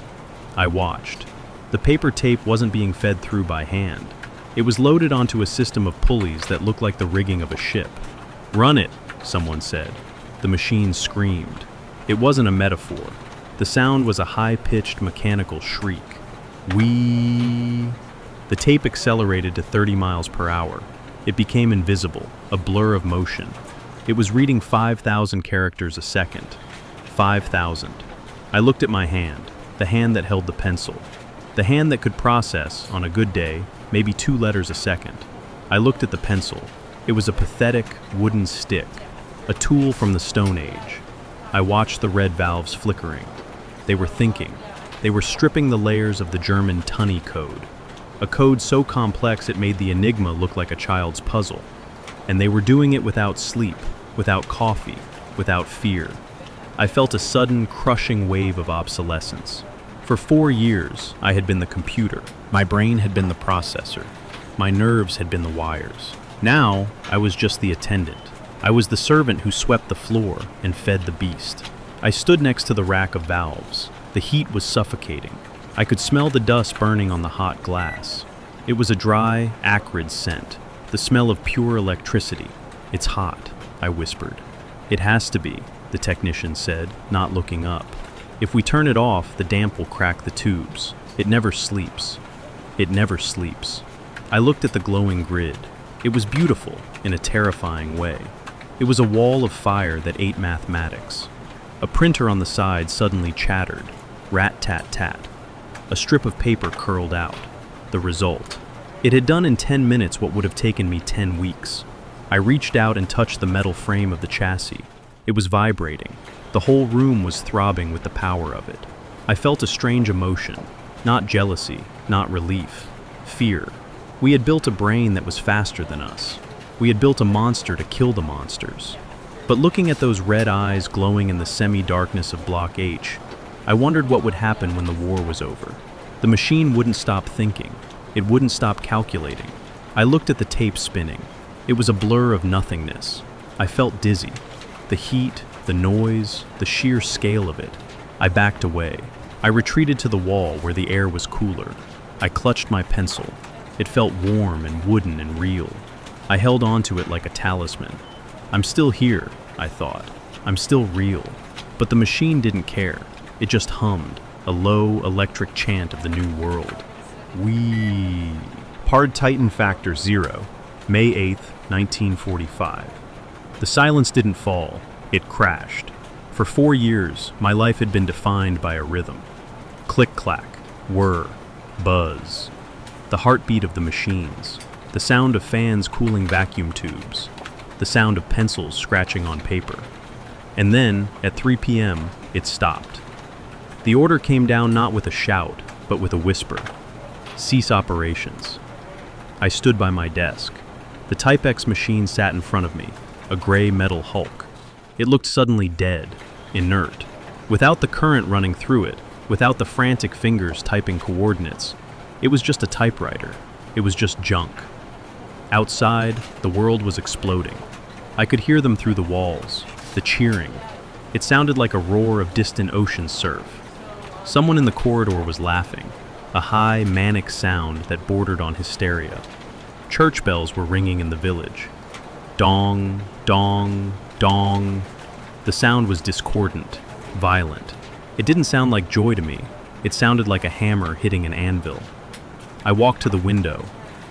I watched. The paper tape wasn't being fed through by hand. It was loaded onto a system of pulleys that looked like the rigging of a ship. "Run it," someone said. The machine screamed. It wasn't a metaphor. The sound was a high-pitched mechanical shriek. Whee! The tape accelerated to 30 miles per hour. It became invisible, a blur of motion. It was reading 5,000 characters a second. 5,000. I looked at my hand, the hand that held the pencil. The hand that could process, on a good day, maybe 2 letters a second. I looked at the pencil. It was a pathetic wooden stick, a tool from the Stone Age. I watched the red valves flickering. They were thinking. They were stripping the layers of the German Tunny code, a code so complex it made the Enigma look like a child's puzzle. And they were doing it without sleep, without coffee, without fear. I felt a sudden, crushing wave of obsolescence. For 4 years, I had been the computer. My brain had been the processor. My nerves had been the wires. Now, I was just the attendant. I was the servant who swept the floor and fed the beast. I stood next to the rack of valves. The heat was suffocating. I could smell the dust burning on the hot glass. It was a dry, acrid scent, the smell of pure electricity. "It's hot," I whispered. "It has to be," the technician said, not looking up. "If we turn it off, the damp will crack the tubes. It never sleeps. It never sleeps." I looked at the glowing grid. It was beautiful in a terrifying way. It was a wall of fire that ate mathematics. A printer on the side suddenly chattered. Rat-tat-tat. A strip of paper curled out. The result. It had done in 10 minutes what would have taken me 10 weeks. I reached out and touched the metal frame of the chassis. It was vibrating. The whole room was throbbing with the power of it. I felt a strange emotion. Not jealousy, not relief. Fear. We had built a brain that was faster than us. We had built a monster to kill the monsters. But looking at those red eyes glowing in the semi-darkness of Block H, I wondered what would happen when the war was over. The machine wouldn't stop thinking. It wouldn't stop calculating. I looked at the tape spinning. It was a blur of nothingness. I felt dizzy. The heat, the noise, the sheer scale of it. I backed away. I retreated to the wall where the air was cooler. I clutched my pencil. It felt warm and wooden and real. I held onto it like a talisman. I'm still here, I thought. I'm still real. But the machine didn't care. It just hummed, a low electric chant of the new world. Whee! Pard Titan Factor 0, May 8th, 1945. The silence didn't fall. It crashed. For 4 years, my life had been defined by a rhythm. Click-clack, whir, buzz. The heartbeat of the machines. The sound of fans cooling vacuum tubes. The sound of pencils scratching on paper. And then, at 3 p.m., it stopped. The order came down not with a shout, but with a whisper. Cease operations. I stood by my desk. The Type-X machine sat in front of me, a gray metal hulk. It looked suddenly dead, inert. Without the current running through it, without the frantic fingers typing coordinates, it was just a typewriter. It was just junk. Outside, the world was exploding. I could hear them through the walls, the cheering. It sounded like a roar of distant ocean surf. Someone in the corridor was laughing, a high, manic sound that bordered on hysteria. Church bells were ringing in the village. Dong, dong, dong. The sound was discordant, violent. It didn't sound like joy to me. It sounded like a hammer hitting an anvil. I walked to the window.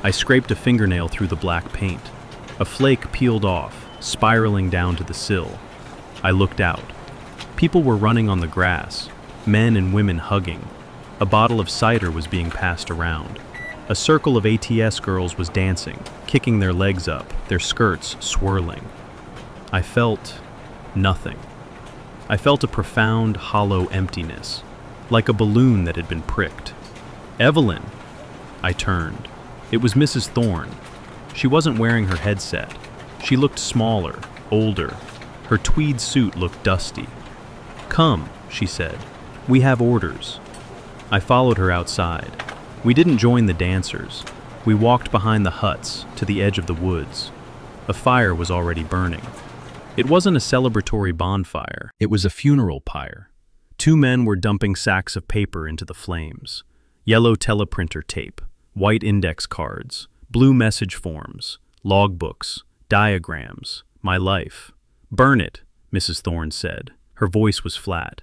I scraped a fingernail through the black paint. A flake peeled off, spiraling down to the sill. I looked out. People were running on the grass, men and women hugging. A bottle of cider was being passed around. A circle of ATS girls was dancing, kicking their legs up, their skirts swirling. I felt nothing. I felt a profound, hollow emptiness, like a balloon that had been pricked. "Evelyn!" I turned. It was Mrs. Thorne. She wasn't wearing her headset. She looked smaller, older. Her tweed suit looked dusty. "Come," she said. "We have orders." I followed her outside. We didn't join the dancers. We walked behind the huts to the edge of the woods. A fire was already burning. It wasn't a celebratory bonfire. It was a funeral pyre. 2 men were dumping sacks of paper into the flames. Yellow teleprinter tape, white index cards, blue message forms, logbooks, diagrams, my life. "Burn it," Mrs. Thorne said. Her voice was flat.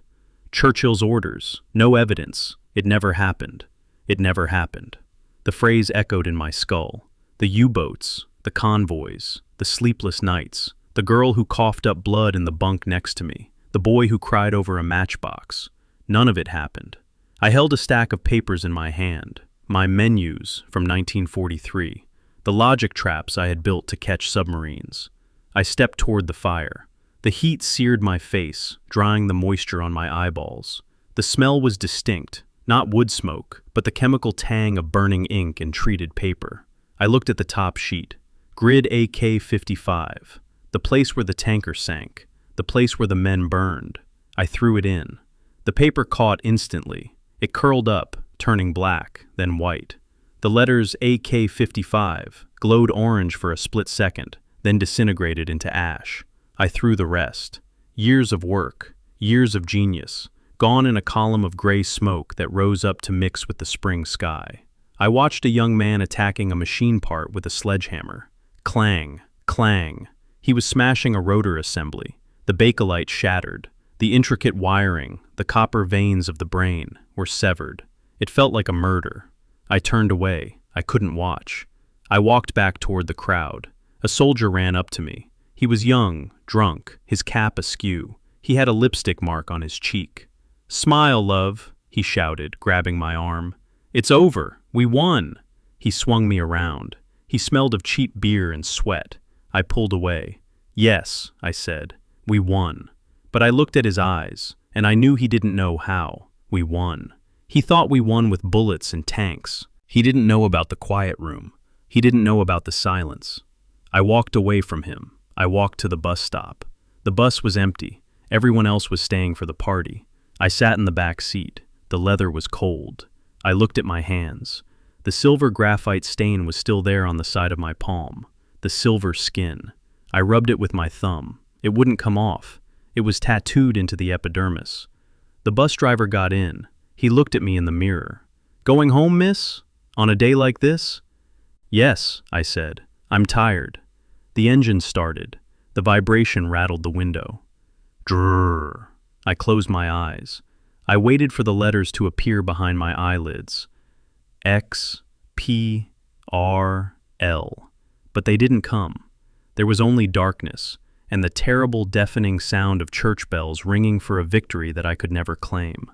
Churchill's orders. No evidence. It never happened. It never happened. The phrase echoed in my skull. The U-boats, the convoys, the sleepless nights, the girl who coughed up blood in the bunk next to me, the boy who cried over a matchbox. None of it happened. I held a stack of papers in my hand, my menus from 1943, the logic traps I had built to catch submarines. I stepped toward the fire. The heat seared my face, drying the moisture on my eyeballs. The smell was distinct, not wood smoke, but the chemical tang of burning ink and treated paper. I looked at the top sheet. Grid AK-55, the place where the tanker sank, the place where the men burned. I threw it in. The paper caught instantly. It curled up, turning black, then white. The letters AK-55 glowed orange for a split second, then disintegrated into ash. I threw the rest. Years of work, years of genius, gone in a column of gray smoke that rose up to mix with the spring sky. I watched a young man attacking a machine part with a sledgehammer. Clang, clang. He was smashing a rotor assembly. The bakelite shattered. The intricate wiring, the copper veins of the brain, were severed. It felt like a murder. I turned away. I couldn't watch. I walked back toward the crowd. A soldier ran up to me. He was young, drunk, his cap askew. He had a lipstick mark on his cheek. "Smile, love," he shouted, grabbing my arm. "It's over. We won." He swung me around. He smelled of cheap beer and sweat. I pulled away. "Yes," I said, "we won." But I looked at his eyes, and I knew he didn't know how. We won. He thought we won with bullets and tanks. He didn't know about the quiet room. He didn't know about the silence. I walked away from him. I walked to the bus stop. The bus was empty. Everyone else was staying for the party. I sat in the back seat. The leather was cold. I looked at my hands. The silver graphite stain was still there on the side of my palm. The silver skin. I rubbed it with my thumb. It wouldn't come off. It was tattooed into the epidermis. The bus driver got in. He looked at me in the mirror. "Going home, miss? On a day like this?" "Yes," I said. "I'm tired." The engine started. The vibration rattled the window. Drrrr. I closed my eyes. I waited for the letters to appear behind my eyelids. X, P, R, L. But they didn't come. There was only darkness, and the terrible deafening sound of church bells ringing for a victory that I could never claim.